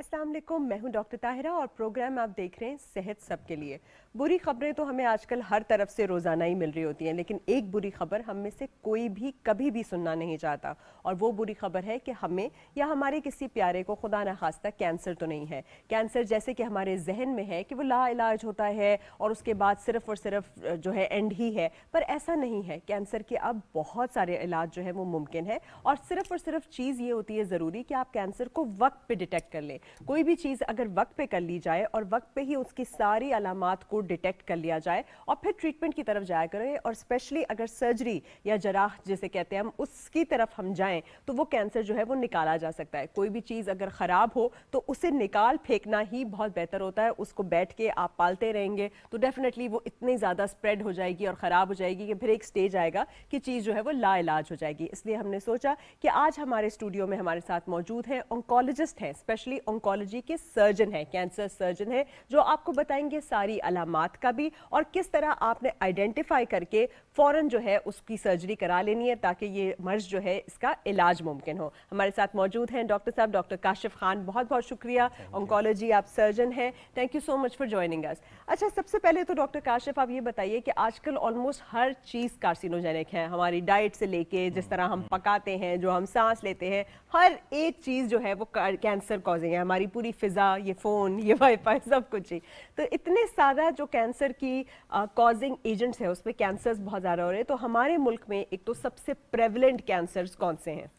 अस्सलाम वालेकुम, मैं हूं डॉक्टर ताहिरा और प्रोग्राम आप देख रहे हैं सेहत सबके लिए। बुरी खबरें तो हमें आजकल हर तरफ से रोज़ाना ही मिल रही होती हैं, लेकिन एक बुरी खबर हम में से कोई भी कभी भी सुनना नहीं चाहता, और वो बुरी खबर है कि हमें या हमारे किसी प्यारे को खुदा न खास्ता कैंसर तो नहीं है। कैंसर जैसे कि हमारे जहन में है कि वो लाइलाज होता है और उसके बाद सिर्फ और सिर्फ जो है एंड ही है, पर ऐसा नहीं है। कैंसर के अब बहुत सारे इलाज जो है वो मुमकिन है, और सिर्फ चीज़ ये होती है ज़रूरी कि आप कैंसर को वक्त पे डिटेक्ट कर लें। कोई भी चीज़ अगर वक्त पे कर ली जाए और वक्त पे ही उसकी सारी अलामात को डिटेक्ट कर लिया जाए और फिर ट्रीटमेंट की तरफ जाया करें, और स्पेशली अगर सर्जरी या जराह जिसे कहते हैं हम उसकी तरफ हम जाएं, तो वो कैंसर जो है वो निकाला जा सकता है। कोई भी चीज़ अगर ख़राब हो तो उसे निकाल फेंकना ही बहुत बेहतर होता है। उसको बैठ के आप पालते रहेंगे तो डेफिनेटली वो इतनी ज़्यादा स्प्रेड हो जाएगी और ख़राब हो जाएगी कि फिर एक स्टेज आएगा कि चीज़ जो है वो लाइलाज हो जाएगी। इसलिए हमने सोचा कि आज हमारे स्टूडियो में हमारे साथ मौजूद हैं ऑन्कोलॉजिस्ट हैं, स्पेशली ऑन्कोलॉजी के सर्जन हैं, कैंसर सर्जन हैं, जो आपको बताएंगे सारी अलामात का भी और किस तरह आपने आइडेंटिफाई करके फ़ौरन जो है उसकी सर्जरी करा लेनी है ताकि ये मर्ज जो है इसका इलाज मुमकिन हो। हमारे साथ मौजूद हैं डॉक्टर साहब, डॉक्टर काशिफ खान। बहुत बहुत शुक्रिया, ऑन्कोलॉजी आप सर्जन हैं, thank you so much for joining us. अच्छा, सबसे पहले तो डॉक्टर काशिफ आप ये बताइए कि आजकल ऑलमोस्ट हर चीज़ कार्सिनोजेनिक है, हमारी डाइट से लेके जिस तरह हम पकाते हैं, जो हम सांस लेते हैं, हर एक चीज़ जो है वो कैंसर कॉजिंग है। हमारी पूरी फिज़ा, ये फ़ोन, ये वाईफाई, सब कुछ ही। तो इतने सारा जो कैंसर की कॉजिंग एजेंट्स है उसमें कैंसर्स बहुत ज़्यादा हो रहे हैं, तो हमारे मुल्क में एक तो सबसे प्रेवलेंट कैंसर्स कौन से हैं?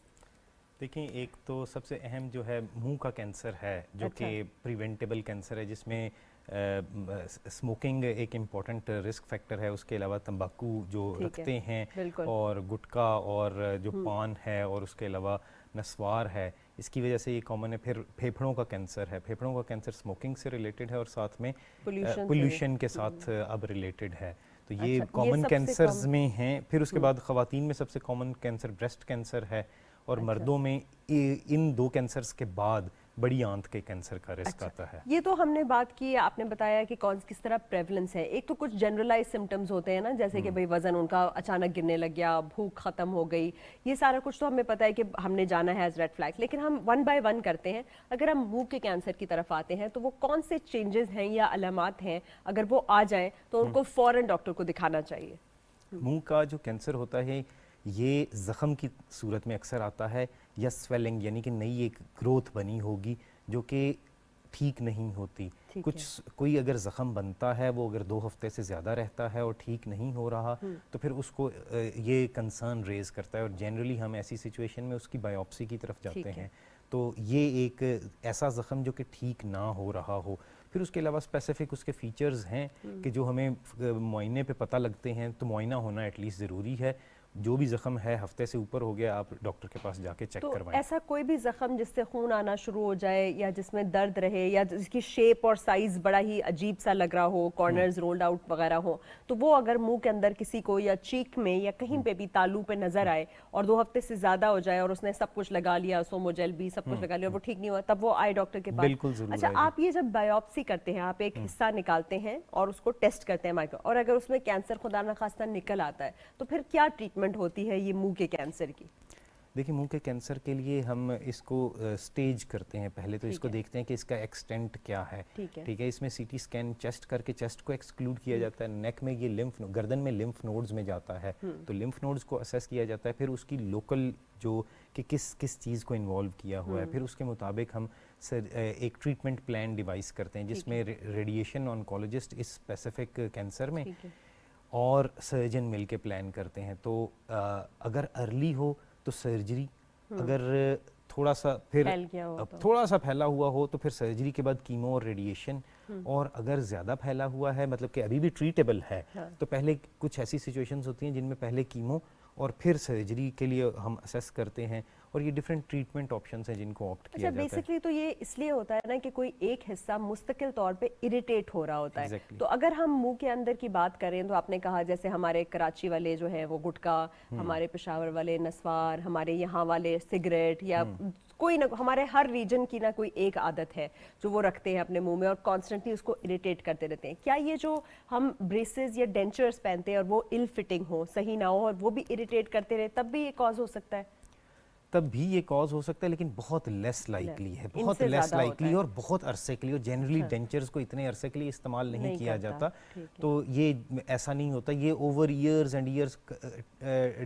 देखिए, एक तो सबसे अहम जो है मुंह का कैंसर है, जो कि प्रिवेंटेबल कैंसर है, जिसमें स्मोकिंग एक इम्पॉर्टेंट रिस्क फैक्टर है। उसके अलावा तंबाकू जो रखते हैं और गुटखा और जो पान है और उसके अलावा नस्वार है, इसकी वजह से ये कॉमन है। फिर फेफड़ों का कैंसर है। फेफड़ों का कैंसर स्मोकिंग से रिलेटेड है और साथ में पोल्यूशन के साथ अब रिलेटेड है। तो ये कॉमन कैंसर्स में हैं। फिर उसके बाद ख़वातीन में सबसे कॉमन कैंसर ब्रेस्ट कैंसर है, और मर्दों में इन दो कैंसर्स के बाद बड़ी आंत के कैंसर का रिस्क आता है। ये तो हमने बात की, आपने बताया कि कौन किस तरह प्रेवलेंस है। एक तो कुछ जनरलाइज सिम्टम्स होते हैं ना, जैसे कि भाई वजन उनका अचानक गिरने लग गया, भूख खत्म हो गई, ये सारा कुछ तो हमें पता है कि हमने जाना है एज रेड फ्लैग। लेकिन हम वन बाय वन करते हैं। अगर हम मुंह के कैंसर की तरफ आते हैं तो वो कौन से चेंजेस हैं या अलामात हैं, अगर वो आ जाएं तो उनको फौरन डॉक्टर को दिखाना चाहिए? मुंह का जो कैंसर होता है ये ज़ख़म की सूरत में अक्सर आता है, या स्वेलिंग यानी कि नई एक ग्रोथ बनी होगी जो कि ठीक नहीं होती। कोई अगर ज़ख़म बनता है, वो अगर 2 हफ्ते से ज़्यादा रहता है और ठीक नहीं हो रहा, तो फिर उसको ये कंसर्न रेज़ करता है, और जनरली हम ऐसी सिचुएशन में उसकी बायोप्सी की तरफ जाते हैं। तो ये एक ऐसा ज़ख़म जो कि ठीक ना हो रहा हो। फिर उसके अलावा स्पेसिफिक उसके फीचर्स हैं कि जो हमें मुआयने पे पता लगते हैं, तो मुआयना होना एटलीस्ट ज़रूरी है। जो भी ज़ख़म है, हफ्ते से ऊपर हो गया, आप डॉक्टर के पास जाके चेक करवाएं। ऐसा कोई भी ज़ख़म जिससे खून आना शुरू हो जाए या जिसमें दर्द रहे या जिसकी शेप और साइज़ बड़ा ही अजीब सा लग रहा हो, कॉर्नर्स रोल्ड आउट वगैरह हो, तो वो अगर मुंह के अंदर किसी को या चीक में या कहीं पे भी तालू पे नज़र आए और 2 हफ्ते से ज़्यादा हो जाए और उसने सब कुछ लगा लिया, सोमोजेल भी सब कुछ लगा लिया और वो ठीक नहीं हुआ, तब वो आए डॉक्टर के पास। बिल्कुल ज़रूर। अच्छा, आप ये जब बायोप्सी करते हैं, आप एक हिस्सा निकालते हैं और उसको टेस्ट करते हैं माइक्रो, और अगर उसमें कैंसर खुदा न खास्ता निकल आता है, तो फिर क्या ट्रीटमेंट होती है ये मुंह के कैंसर की? देखिए, मुंह के कैंसर के लिए हम इसको स्टेज करते हैं। पहले तो इसको देखते हैं कि इसका एक्सटेंट क्या है। ठीक है, इसमें सीटी स्कैन चेस्ट करके चेस्ट को एक्सक्लूड किया जाता है। नेक में ये गर्दन में लिम्फ नोड्स में जाता है, तो लिम्फ नोड्स को असेस किया जाता है। फिर उसकी लोकल जो कि किस चीज़ को इन्वॉल्व किया हुआ है, फिर उसके मुताबिक हम एक ट्रीटमेंट प्लान डिवाइस करते हैं, जिसमें रेडिएशन ऑन्कोलॉजिस्ट इस स्पेसिफिक कैंसर में और सर्जन मिल के प्लान करते हैं। तो अगर अर्ली हो तो सर्जरी, अगर थोड़ा सा थोड़ा सा फैला हुआ हो तो फिर सर्जरी के बाद कीमो और रेडिएशन, और अगर ज़्यादा फैला हुआ है, मतलब कि अभी भी ट्रीटेबल है, तो पहले कुछ ऐसी सिचुएशंस होती हैं जिनमें पहले कीमो और फिर सर्जरी के लिए हम असेस करते हैं, और ये डिफरेंट ट्रीटमेंट ऑप्शंस हैं जिनको ऑप्ट किया जाता है। बेसिकली तो ये इसलिए होता है ना कि कोई एक हिस्सा मुस्तकिल तौर पे इरिटेट हो रहा होता है। तो अगर हम मुंह के अंदर की बात करें तो आपने कहा जैसे हमारे कराची वाले जो है वो गुटखा, हमारे पेशावर वाले नस्वार, हमारे यहाँ वाले सिगरेट, या कोई ना, हमारे हर रीजन की ना कोई एक आदत है जो वो रखते हैं अपने मुंह में और कॉन्स्टेंटली उसको इरिटेट करते रहते हैं। क्या ये जो हम ब्रेसेस या डेंचर्स पहनते हैं और वो इल फिटिंग हो, सही ना हो, और वो भी इरिटेट करते रहे, तब भी ये कॉज हो सकता है? तब भी ये कॉज हो सकता है, लेकिन बहुत लेस लाइकली है, बहुत इनसे लेस ज़्यादा होता लाइकली है। और बहुत अरसे के लिए। जनरली डेंचर्स को इतने अरसे के लिए इस्तेमाल नहीं किया करता, जाता, ठीक है। तो ये ऐसा नहीं होता। ये over years and years,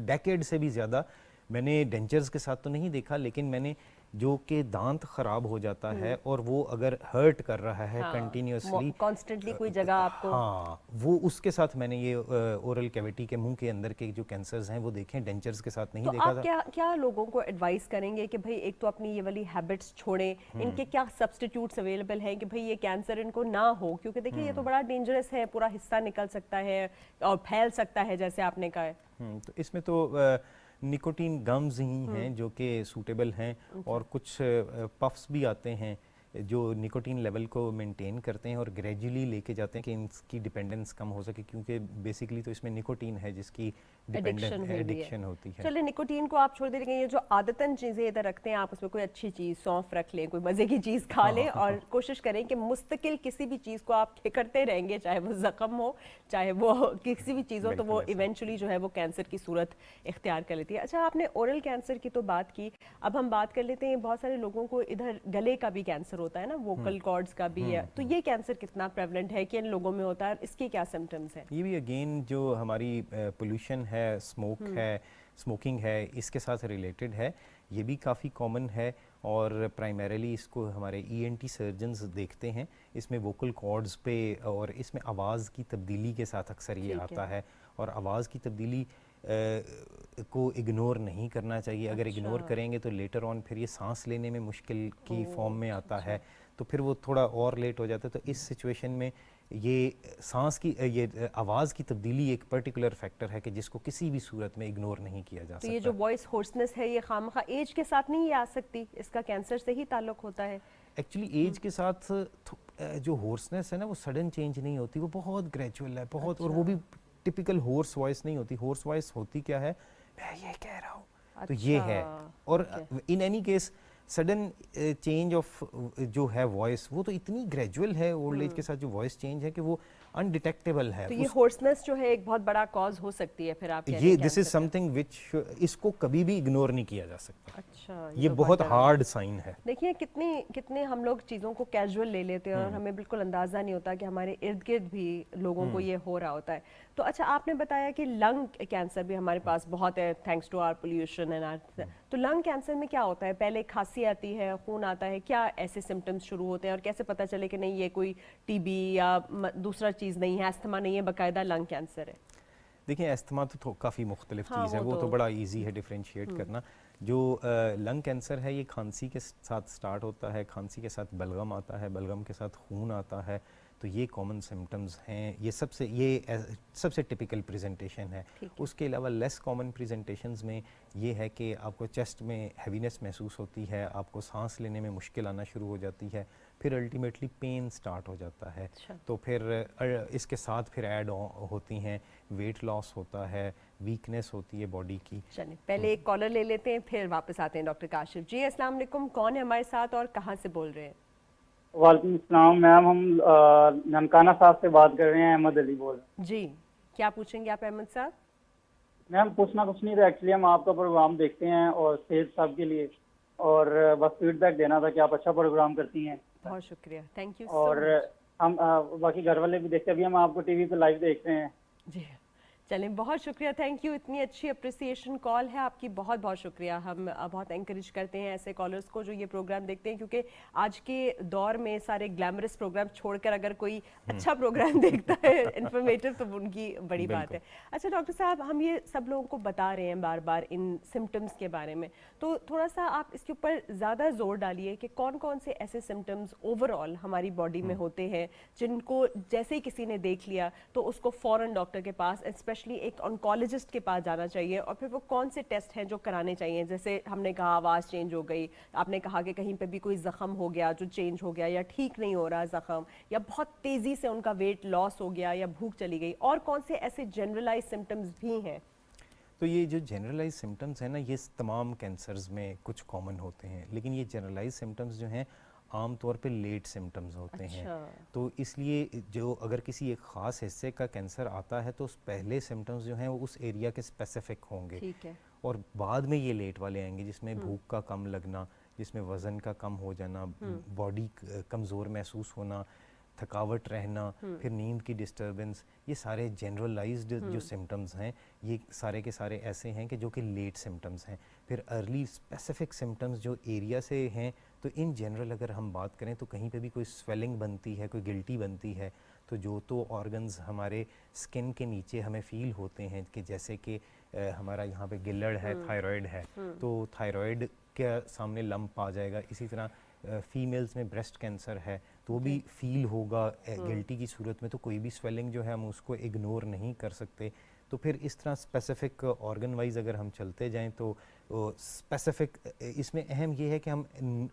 decade से भी ज़्यादा मैंने डेंचर्स के साथ तो नहीं देखा, लेकिन मैंने जो कि दांत खराब हो जाता है और वो अगर हर्ट कर रहा है कंटिन्यूसली, कॉन्स्टेंटली कोई जगह आपको, हाँ, वो उसके साथ मैंने ये ओरल कैविटी के मुंह के अंदर के जो कैंसर्स हैं वो देखे, डेंचर्स के साथ नहीं तो देखा आप था। क्या क्या लोगों को एडवाइस करेंगे कि भाई एक तो अपनी ये वाली हैबिट्स छोड़ें, इनके क्या सब्स्टिट्यूट्स अवेलेबल हैं कि भाई ये कैंसर इनको ना हो, क्योंकि देखिए ये तो बड़ा डेंजरस है, पूरा हिस्सा निकल सकता है और फैल सकता है जैसे आपने कहा है। तो इसमें तो निकोटीन गम्स ही हैं जो कि सूटेबल हैं, और कुछ पफ्स भी आते हैं जो निकोटीन लेवल को मेंटेन करते हैं और ग्रेजुअली लेके जाते हैं कि इनकी डिपेंडेंस कम हो सके, क्योंकि बेसिकली तो इसमें निकोटीन है जिसकी एडिक्शन होती है। चलिए निकोटीन को आप छोड़ दीजिए, ये जो आदतन चीज़ें इधर रखते हैं आप, उसमें कोई अच्छी चीज़ सौंफ रख लें, कोई मज़े की चीज़ खा लें और कोशिश करें कि मुस्तकिल किसी भी चीज़ को आप करते रहेंगे, चाहे वो ज़ख्म हो चाहे वो किसी भी चीज़ हो, तो वो इवेंचुअली जो है वो कैंसर की सूरत इख्तियार कर लेती है। अच्छा, आपने ओरल कैंसर की तो बात की, अब हम बात कर लेते हैं बहुत सारे लोगों को इधर गले का भी कैंसर होता है ना, वोकल कॉर्ड्स का भी है, तो ये कैंसर कितना प्रेवलेंट है, किन लोगों में होता है, इसके क्या सिम्टम्स हैं? ये भी अगेन जो हमारी पोल्यूशन है, स्मोक है, स्मोकिंग है, इसके साथ रिलेटेड है। ये भी काफ़ी कॉमन है और प्राइमरीली इसको हमारे ईएनटी सर्जन्स देखते हैं। इसमें वोकल कॉर्ड्स पे और इसमें आवाज़ की तब्दीली के साथ अक्सर ये आता है, और आवाज़ की तब्दीली को इग्नोर नहीं करना चाहिए। अगर इग्नोर करेंगे तो लेटर ऑन फिर ये सांस लेने में मुश्किल की फॉर्म में आता है, तो फिर वो थोड़ा और लेट हो जाता है। तो इस सिचुएशन में ये सांस की ये आवाज़ की तब्दीली एक पर्टिकुलर फैक्टर है कि जिसको किसी भी सूरत में इग्नोर नहीं किया जा सकता। तो ये जो वॉइस होर्सनेस है ये खामखा एज के साथ नहीं आ सकती, इसका कैंसर से ही ताल्लुक होता है? एक्चुअली एज के साथ जो होर्सनेस है ना, वो सडन चेंज नहीं होती, वो बहुत ग्रेजुअल है, बहुत। और वो भी टिपिकल होर्स वॉइस नहीं होती। होर्स वॉइस होती क्या है, मैं ये कह रहा हूँ, तो ये है। और in any case sudden change of जो है वॉइस, वो तो इतनी ग्रेजुअल है ओल्ड एज के साथ जो वॉइस चेंज है कि वो अनडिटेक्टेबल है। तो ये होर्सनेस जो है एक बहुत बड़ा कॉज हो सकती है फिर आप कह रहे ये हैं दिस इज समथिंग विच, इसको कभी भी इग्नोर नहीं किया जा सकता। अच्छा, ये तो बहुत हार्ड साइन है। देखिए कितने कितने हम लोग चीज़ों को कैजुअल ले लेते हैं और हमें बिल्कुल अंदाज़ा नहीं होता कि हमारे इर्द गिर्द भी लोगों को ये हो रहा होता है। तो अच्छा, आपने बताया कि लंग कैंसर भी हमारे पास बहुत है thanks to our pollution and are, तो लंग कैंसर में क्या होता है? पहले खांसी आती है, खून आता है, क्या ऐसे सिम्टम्स शुरू होते हैं और कैसे पता चले कि नहीं ये कोई टीबी या दूसरा चीज़ नहीं है, अस्थमा नहीं है, बाकायदा लंग कैंसर है? देखिए, अस्थमा तो काफ़ी मुख्तलिफ चीज़ है, वो तो बड़ा ईजी है डिफ्रेंशिएट करना। जो लंग कैंसर है ये खांसी के साथ स्टार्ट होता है, खांसी के साथ बलगम आता है, बलगम के साथ खून आता है, तो ये कॉमन सिम्टम्स हैं। ये सबसे टिपिकल प्रेजेंटेशन है। उसके अलावा लेस कॉमन प्रेजेंटेशंस में ये है कि आपको चेस्ट में हैवीनेस महसूस होती है, आपको सांस लेने में मुश्किल आना शुरू हो जाती है, फिर अल्टीमेटली पेन स्टार्ट हो जाता है। तो फिर इसके साथ फिर ऐड होती हैं वेट लॉस होता है, वीकनेस होती है बॉडी की। चलिए पहले एक कॉलर ले लेते हैं, फिर वापस आते हैं डॉक्टर काशिफ जी। अस्सलाम वालेकुम, कौन है हमारे साथ और कहाँ से बोल रहे हैं? वालेकुम सलाम मैम, हम ननकाना साहब से बात कर रहे हैं, अहमद अली बोल रहे हैं। जी, क्या पूछेंगे आप अहमद साहब? मैम पूछना कुछ नहीं था, एक्चुअली हम आपका प्रोग्राम देखते हैं और सेहत साहब के लिए, और बस फीडबैक देना था कि आप अच्छा प्रोग्राम करती हैं। बहुत शुक्रिया, थैंक यू। और हम बाकी घर वाले भी देखते हैं, अभी हम आपको टीवी पे लाइव देख रहे हैं। जी चलें, बहुत शुक्रिया, थैंक यू। इतनी अच्छी अप्रिसिएशन कॉल है आपकी, बहुत बहुत शुक्रिया। हम बहुत इंकरेज करते हैं ऐसे कॉलर्स को जो ये प्रोग्राम देखते हैं, क्योंकि आज के दौर में सारे ग्लैमरस प्रोग्राम छोड़कर अगर कोई अच्छा प्रोग्राम देखता है इन्फॉर्मेटिव, तो उनकी बड़ी बात है। अच्छा डॉक्टर साहब, हम ये सब लोगों को बता रहे हैं बार बार इन सिम्टम्स के बारे में, तो थोड़ा सा आप इसके ऊपर ज़्यादा जोर डालिए कि कौन कौन से ऐसे सिम्टम्स ओवरऑल हमारी बॉडी में होते हैं जिनको जैसे ही किसी ने देख लिया तो उसको फ़ौरन डॉक्टर के पास, एक ऑन्कोलॉजिस्ट के पास जाना चाहिए, और फिर वो कौन से टेस्ट हैं जो कराने चाहिए? जैसे हमने कहा आवाज़ चेंज हो गई, आपने कहा कि कहीं पे भी कोई ज़ख्म हो गया जो चेंज हो गया या ठीक नहीं हो रहा ज़ख्म, या बहुत तेज़ी से उनका वेट लॉस हो गया या भूख चली गई, और कौन से ऐसे जनरलाइज सिम्टम्स भी हैं? तो ये जो जनरलाइज सिम्टम्स हैं ना, ये तमाम कैंसर्स में कुछ कॉमन होते हैं, लेकिन ये जनरलाइज सिम्टम्स जो हैं आम तौर पे लेट सिम्टम्स होते हैं। तो इसलिए जो अगर किसी एक ख़ास हिस्से का कैंसर आता है तो उस पहले सिम्टम्स जो हैं वो उस एरिया के स्पेसिफिक होंगे। ठीक है। और बाद में ये लेट वाले आएंगे जिसमें भूख का कम लगना, जिसमें वज़न का कम हो जाना, बॉडी कमज़ोर महसूस होना, थकावट रहना, फिर नींद की डिस्टर्बेंस, ये सारे जनरलाइज्ड जो सिम्टम्स हैं ये सारे के सारे ऐसे हैं कि जो कि लेट सिम्टम्स हैं। फिर अर्ली स्पेसिफिक सिम्टम्स जो एरिया से हैं, तो इन जनरल अगर हम बात करें तो कहीं पे भी कोई स्वेलिंग बनती है, कोई गिल्टी बनती है, तो जो तो ऑर्गन्स हमारे स्किन के नीचे हमें फील होते हैं कि जैसे कि हमारा यहाँ पे गिल्लड़ है, थायराइड है, तो थायराइड के सामने लंप आ जाएगा। इसी तरह फीमेल्स में ब्रेस्ट कैंसर है तो वो भी फील होगा गिल्टी की सूरत में, तो कोई भी स्वेलिंग जो है हम उसको इग्नोर नहीं कर सकते। तो फिर इस तरह स्पेसिफिक ऑर्गन वाइज अगर हम चलते जाएं तो स्पेसिफिक इसमें अहम ये है कि हम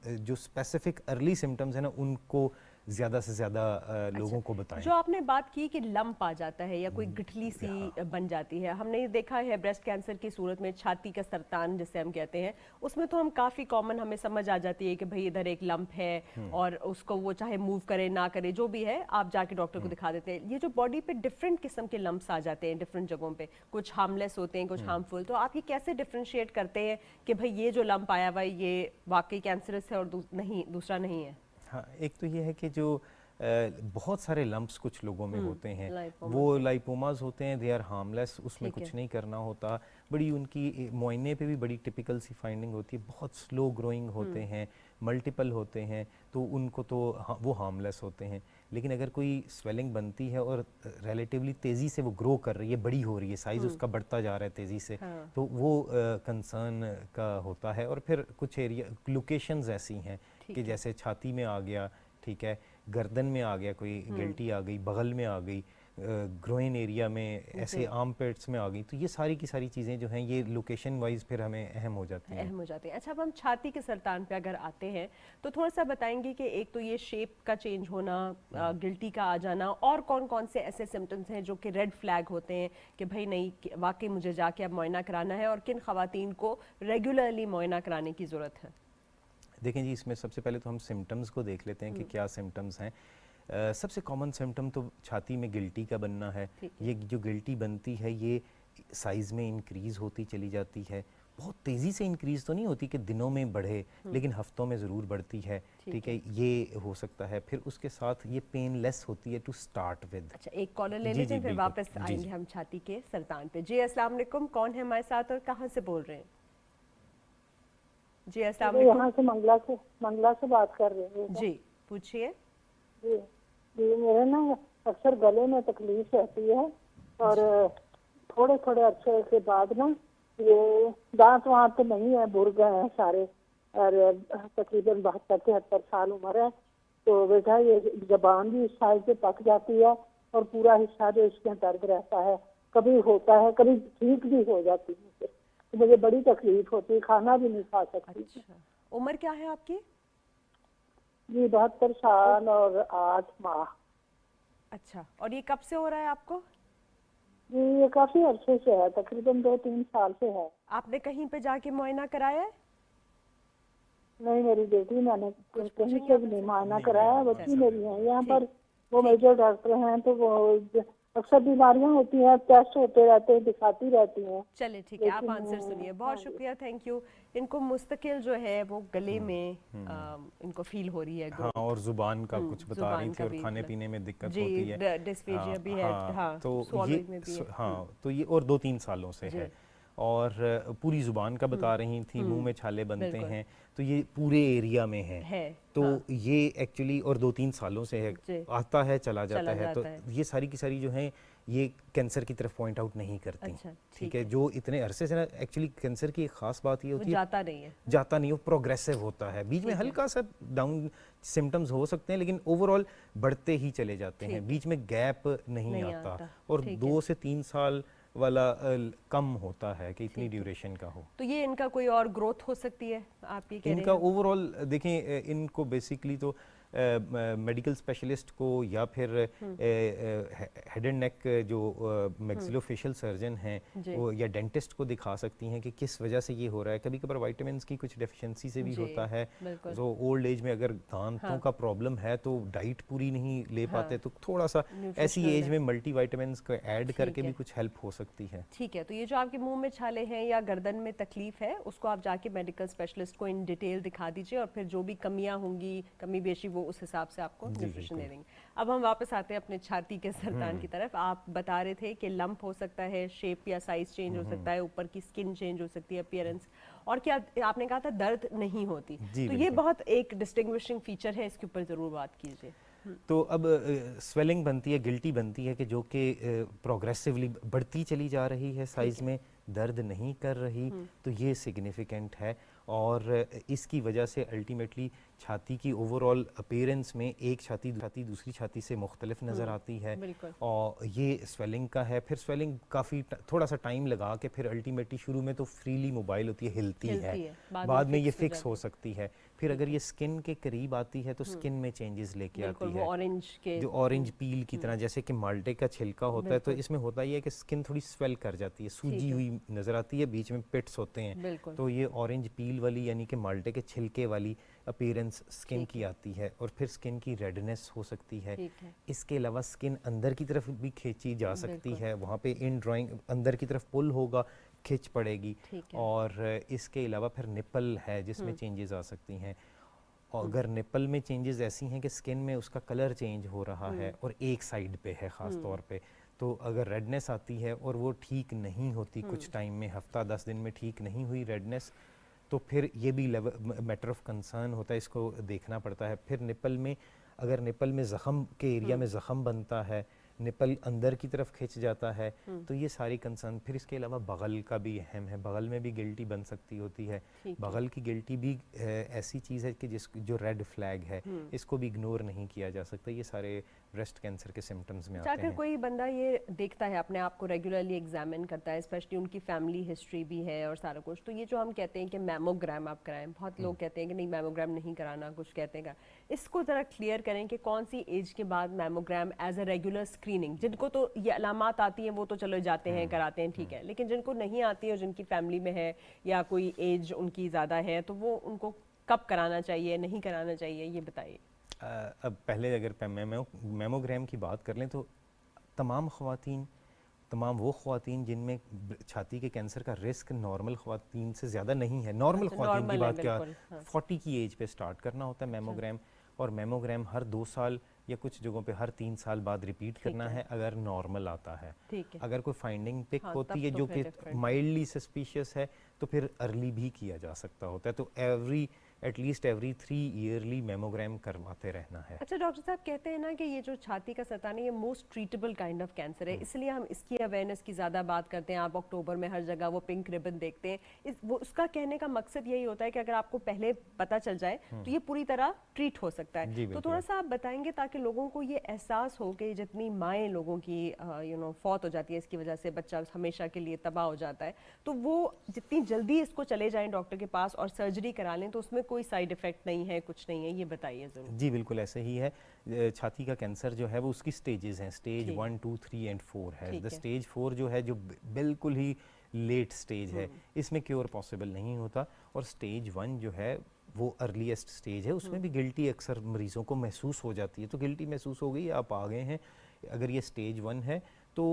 जो स्पेसिफिक अर्ली सिम्टम्स हैं ना उनको ज़्यादा से ज़्यादा लोगों को बताएं। जो आपने बात की कि लंप आ जाता है या कोई गठली सी बन जाती है, हमने ये देखा है ब्रेस्ट कैंसर की सूरत में, छाती का सरतान जिसे हम कहते हैं, उसमें तो हम काफ़ी कॉमन हमें समझ आ जाती है कि भाई इधर एक लंप है और उसको वो चाहे मूव करे ना करे जो भी है आप जाके डॉक्टर को दिखा देते हैं। ये जो बॉडी पे डिफरेंट किस्म के लंप्स आ जाते हैं डिफरेंट जगहों पे, कुछ हार्मलेस होते हैं, कुछ हार्मफुल, तो आप ये कैसे डिफ्रेंशिएट करते हैं कि भाई ये जो लंप आया हुआ ये वाकई कैंसरस है और दूसरा नहीं है? हाँ, एक तो ये है कि जो बहुत सारे लंप्स कुछ लोगों में होते हैं, वो लाइपोमास होते हैं, दे आर हार्मलेस, उसमें कुछ नहीं करना होता, बड़ी उनकी मुआयने पे भी बड़ी टिपिकल सी फाइंडिंग होती है, बहुत स्लो ग्रोइंग होते हैं, मल्टीपल होते हैं, तो उनको तो वो हार्मलेस होते हैं। लेकिन अगर कोई स्वेलिंग बनती है और रिलेटिवली तेज़ी से वो ग्रो कर रही है, बड़ी हो रही है, साइज़ उसका बढ़ता जा रहा है तेज़ी से, तो वो कंसर्न का होता है। और फिर कुछ एरिया लोकेशंस ऐसी हैं कि जैसे छाती में आ गया, ठीक है, गर्दन में आ गया, कोई गिल्टी आ गई, बगल में आ गई, ग्रोइन एरिया में, ऐसे आर्म पेट्स में आ गई, तो ये सारी की सारी चीज़ें जो हैं ये लोकेशन वाइज फिर हमें अहम हो जाती हैं। अहम हो जाती हैं। अच्छा, अब हम छाती के सरतान पे अगर आते हैं तो थोड़ा सा बताएंगे कि एक तो ये शेप का चेंज होना, गिल्टी का आ जाना, और कौन कौन से ऐसे सिम्टम्स हैं जो कि रेड फ्लैग होते हैं कि भाई नहीं वाकई मुझे जाके अब मुआयना कराना है, और किन खवातीन को रेगुलरली मुआयना कराने की ज़रूरत है? देखें जी, इसमें सबसे पहले तो हम सिम्टम्स को देख लेते हैं कि क्या सिम्टम्स हैं। सबसे कॉमन सिम्टम तो छाती में गिल्टी का बनना है। ये जो गिल्टी बनती है ये साइज़ में इंक्रीज़ होती चली जाती है, बहुत तेज़ी से इंक्रीज़ तो नहीं होती कि दिनों में बढ़े, लेकिन हफ्तों में ज़रूर बढ़ती है, ठीक है, ये हो सकता है। फिर उसके साथ ये पेनलेस होती है टू स्टार्ट विद। अच्छा, एक कॉलर ले लेते हैं, फिर वापस आएंगे हम छाती के सरतान पे। जी अस्सलाम वालेकुम, कौन है हमारे साथ और कहाँ से बोल रहे हैं? जी अस्सलाम वालेकुम। यहाँ से मंगला से बात कर रही हूँ। जी पूछिए। जी जी, मेरे ना अक्सर गले में तकलीफ रहती है और थोड़े थोड़े अरसे के बाद ना ये दांत वांत तो नहीं है, भुर गए हैं सारे, और तकरीबन 72-73 साल उम्र है, तो बेटा ये जबान भी इस साइड से पक जाती है और पूरा हिस्सा जो इसमें दर्द रहता है, कभी होता है कभी ठीक भी हो जाती है, तो मुझे बड़ी तकलीफ होती है, खाना भी नहीं खा सकती। अच्छा, उम्र क्या है आपकी? जी 72 साल और 8 माह। अच्छा, और ये कब से हो रहा है आपको? जी ये काफी अरसे से है, तकरीबन 2-3 साल से है। आपने कहीं पे जाके मुआयना कराया है? नहीं, मेरी बेटी, मैंने कहीं से भी नहीं मुआयना कराया, बच्ची मेरी है यहाँ पर, वो ठीक। मेजर डॉक्टर हैं, तो वो अक्सर बीमारियां होती हैं, टेस्ट होते रहते हैं, दिखाती रहती हैं। चले ठीक है, आप आंसर सुनिए। बहुत शुक्रिया, थैंक यू। इनको मुस्तकिल जो है वो गले में इनको फील हो रही है। हाँ, और जुबान का कुछ बता रही थी, और खाने पीने में दिक्कत होती है, डिस्फेजिया भी है। हाँ, तो swallowing में भी है। हाँ, तो ये और 2-3 सालों से है, और पूरी जुबान का बता रही थी, मुंह में छाले बनते हैं, तो ये पूरे एरिया में है। तो ये एक्चुअली और 2-3 सालों से है, आता है चला जाता है, तो ये सारी की सारी जो हैं ये कैंसर की तरफ पॉइंट आउट नहीं करती। अच्छा, ठीक है, जो इतने अरसे से ना, एक्चुअली कैंसर की एक खास बात ये होती है, जाता नहीं, वो प्रोग्रेसिव होता है, बीच में हल्का सा डाउन सिम्टम्स हो सकते हैं, लेकिन ओवरऑल बढ़ते ही चले जाते हैं, बीच में गैप नहीं आता, और 2 से 3 साल वाला कम होता है कि इतनी ड्यूरेशन का हो। तो ये इनका कोई और ग्रोथ हो सकती है, आप ये कह रहे हैं? इनका ओवरऑल देखें, इनको बेसिकली तो मेडिकल स्पेशलिस्ट को या फिर हेड एंड नेक जो मैक्सिलोफेशियल सर्जन हैं वो या डेंटिस्ट को दिखा सकती हैं कि किस वजह से ये हो रहा है। कभी कभार विटामिन्स की कुछ डेफिशिएंसी से भी होता है, तो ओल्ड एज में अगर दांतों का प्रॉब्लम है तो डाइट पूरी नहीं ले पाते, तो थोड़ा सा ऐसी एज में मल्टीविटामिन्स को ऐड करके भी कुछ हेल्प हो सकती है। ठीक है, तो ये जो आपके मुंह में छाले हैं या गर्दन में तकलीफ है उसको आप जाके मेडिकल स्पेशलिस्ट को इन डिटेल दिखा दीजिए और फिर जो भी कमियां होंगी, कमी बेशी, वो उस हिसाब से आपको न्यूट्रिशन दे देंगे। अब हम वापस आते हैं अपने छाती के सरतान की तरफ। आप बता रहे थे कि लंप हो सकता है, शेप या साइज चेंज हो सकता है, ऊपर की स्किन चेंज हो सकती है, अपीयरेंस, और क्या आपने कहा था दर्द नहीं होती, तो ये बहुत एक डिस्टिंग्विशिंग फीचर है, इसके ऊपर जरूर बात कीजिए। तो अब स्वेलिंग बनती है, गिल्टी बनती है कि जो कि प्रोग्रेसिवली बढ़ती चली जा रही है साइज में, दर्द नहीं कर रही, तो ये सिग्निफिकेंट है। और इसकी वजह से अल्टीमेटली छाती की ओवरऑल अपीयरेंस में एक छाती दूसरी छाती से मुख्तलिफ नज़र आती है, और ये स्वेलिंग का है। फिर स्वेलिंग काफ़ी थोड़ा सा टाइम लगा के फिर अल्टीमेटली शुरू में तो फ्रीली मोबाइल होती है, हिलती है, बाद में ये फिक्स हो सकती है। फिर अगर ये स्किन के करीब आती है तो स्किन में चेंजेस लेके आती है, जो ऑरेंज पील की तरह, जैसे कि माल्टे का छिलका होता है, तो इसमें होता ही है कि स्किन थोड़ी स्वेल कर जाती है, सूजी हुई नजर आती है, बीच में पिट्स होते हैं, तो ये ऑरेंज पील वाली यानी कि माल्टे के छिलके वाली अपीयरेंस स्किन की आती है। और फिर स्किन की रेडनेस हो सकती है। इसके अलावा स्किन अंदर की तरफ भी खींची जा सकती है, वहाँ पे इन ड्राइंग अंदर की तरफ पुल होगा, खिंच पड़ेगी। और इसके अलावा फिर निपल है जिसमें चेंजेस आ सकती हैं, और अगर निपल में चेंजेस ऐसी हैं कि स्किन में उसका कलर चेंज हो रहा है और एक साइड पे है ख़ास तौर पे, तो अगर रेडनेस आती है और वो ठीक नहीं होती, कुछ टाइम में, हफ्ता 10 दिन में ठीक नहीं हुई रेडनेस, तो फिर ये भी मैटर ऑफ कंसर्न होता है, इसको देखना पड़ता है। फिर निपल में, अगर निपल में ज़ख़म के एरिया में ज़ख़म बनता है, निपल अंदर की तरफ खिंच जाता है, तो ये सारी कंसर्न। फिर इसके अलावा बगल का भी अहम है, बगल में भी गिल्टी बन सकती होती है। बगल की गिल्टी भी ऐसी चीज़ है कि जो रेड फ्लैग है, इसको भी इग्नोर नहीं किया जा सकता। ये सारे ब्रेस्ट कैंसर के सिम्टम्स में आते हैं। अगर कोई बंदा ये देखता है, अपने आप को रेगुलरली एग्जामिन करता है, स्पेशली उनकी फैमिली हिस्ट्री भी है और सारा कुछ, तो ये जो हम कहते हैं कि मैमोग्राम आप कराएं, बहुत लोग कहते हैं कि नहीं मैमोग्राम नहीं कराना, कुछ कहते हैं, इसको ज़रा क्लियर करें कि कौन सी एज के बाद mammogram as a regular screening, जिनको तो ये अलामात आती हैं वो तो चलो जाते हैं कराते हैं, ठीक है, लेकिन जिनको नहीं आती है और जिनकी फैमिली में है या कोई एज उनकी ज़्यादा है, तो वो उनको कब कराना चाहिए, नहीं कराना चाहिए, ये बताइए। अब पहले अगर मैमोग्राम की बात कर लें, तो तमाम वो ख़वातीन जिनमें छाती के कैंसर का रिस्क नॉर्मल ख़वातीन से ज़्यादा नहीं है, नॉर्मल ख़वातीन की बात क्या, 40 की एज पे स्टार्ट करना होता है मैमोग्राम, और मैमोग्राम हर 2 साल या कुछ जगहों पे हर 3 साल बाद रिपीट करना है अगर नॉर्मल आता है। अगर कोई फाइंडिंग पिक होती है जो कि माइल्डली सस्पिशियस है, तो फिर अर्ली भी किया जा सकता होता है। तो एटलीस्ट एवरी 3 ईयरली मैमोग्राम करवाते रहना है। अच्छा डॉक्टर साहब, कहते हैं ना कि ये जो छाती का सरतान है ये most treatable kind of cancer है, इसलिए हम इसकी अवेयरनेस की ज़्यादा बात करते हैं। आप अक्टूबर में हर जगह वो पिंक रिबन देखते हैं, उसका कहने का मकसद यही होता है कि अगर आपको पहले पता चल जाए तो ये पूरी तरह ट्रीट हो सकता है। तो थोड़ा सा आप बताएंगे ताकि लोगों को ये एहसास हो कि जितनी माएँ लोगों की फौत हो जाती है इसकी वजह से, बच्चा हमेशा के लिए तबाह हो जाता है, तो वो जितनी जल्दी इसको चले जाएं डॉक्टर के पास और सर्जरी करा लें तो उसमें कोई साइड इफेक्ट नहीं है, कुछ नहीं है, ये बताइए जरूर। जी बिल्कुल ऐसे ही है। छाती का कैंसर जो है वो उसकी स्टेजेस हैं, स्टेज 1, 2, 3 एंड 4 है। द स्टेज 4 जो है, जो बिल्कुल ही लेट स्टेज है, इसमें क्योर पॉसिबल नहीं होता। और स्टेज 1 जो है वो अर्लीस्ट स्टेज है, उसमें भी गिल्टी अक्सर मरीजों को महसूस हो जाती है। तो गिल्टी महसूस हो गई, आप आ गए हैं, अगर ये स्टेज 1 है तो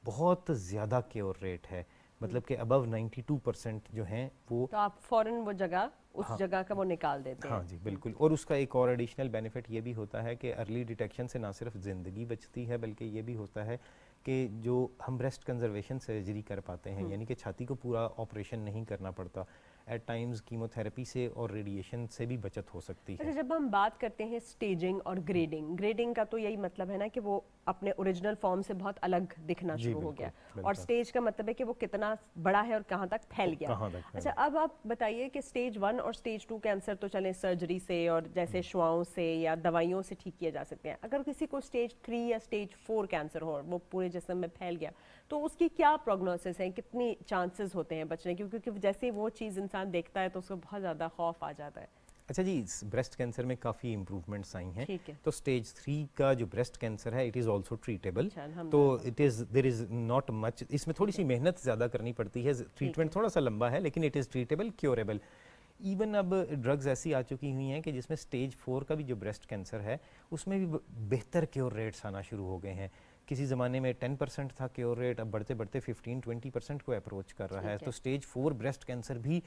बहुत ज़्यादा क्योर रेट है, मतलब कि अबव 92% जो हैं वो, तो आप फौरन वो जगह जगह का वो निकाल देते हैं। हाँ जी बिल्कुल। और उसका एक और एडिशनल बेनिफिट ये भी होता है कि अर्ली डिटेक्शन से ना सिर्फ ज़िंदगी बचती है, बल्कि ये भी होता है कि जो हम ब्रेस्ट कंजर्वेशन सर्जरी कर पाते हैं, यानी कि छाती को पूरा ऑपरेशन नहीं करना पड़ता, एट टाइम्स कीमोथेरेपी से और रेडिएशन से भी बचत हो सकती है। अच्छा, जब हम बात करते हैं स्टेजिंग और ग्रेडिंग का तो यही मतलब है ना कि वो अपने ओरिजिनल फॉर्म से बहुत अलग दिखना शुरू हो गया, और स्टेज का मतलब है कि वो कितना बड़ा है और कहाँ तक फैल गया। अच्छा, अब आप बताइए कि स्टेज 1 और स्टेज 2 कैंसर तो चले सर्जरी से और जैसे शुआओं से या दवाइयों से ठीक किए जा सकते हैं, अगर किसी को स्टेज 3 या स्टेज 4 कैंसर हो, वो पूरे जिस्म में फैल गया, तो उसकी क्या प्रोग्नोसिस है, कितनी चांसेस होते हैं बचने की? क्योंकि जैसे वो चीज़ इंसान देखता है तो उसको बहुत ज़्यादा खौफ आ जाता है। अच्छा जी, ब्रेस्ट कैंसर में काफ़ी इम्प्रूवमेंट्स आई हैं। ठीक है। तो स्टेज 3 का जो ब्रेस्ट कैंसर है इट इज़ आल्सो ट्रीटेबल। अच्छा, तो अल्हम्दुलिल्लाह। It is there is not much, इसमें थोड़ी सी मेहनत ज़्यादा करनी पड़ती है, ट्रीटमेंट थोड़ा सा लंबा है, लेकिन it is treatable, curable. Even अब ड्रग्स ऐसी आ चुकी हुई हैं कि जिसमें स्टेज 4 का भी जो ब्रेस्ट कैंसर है उसमें भी बेहतर क्योर रेट्स आना शुरू हो गए हैं। किसी ज़माने में 10% था क्योर रेट, अब बढ़ते बढ़ते 15-20% को अप्रोच कर रहा है। तो स्टेज 4 ब्रेस्ट कैंसर भी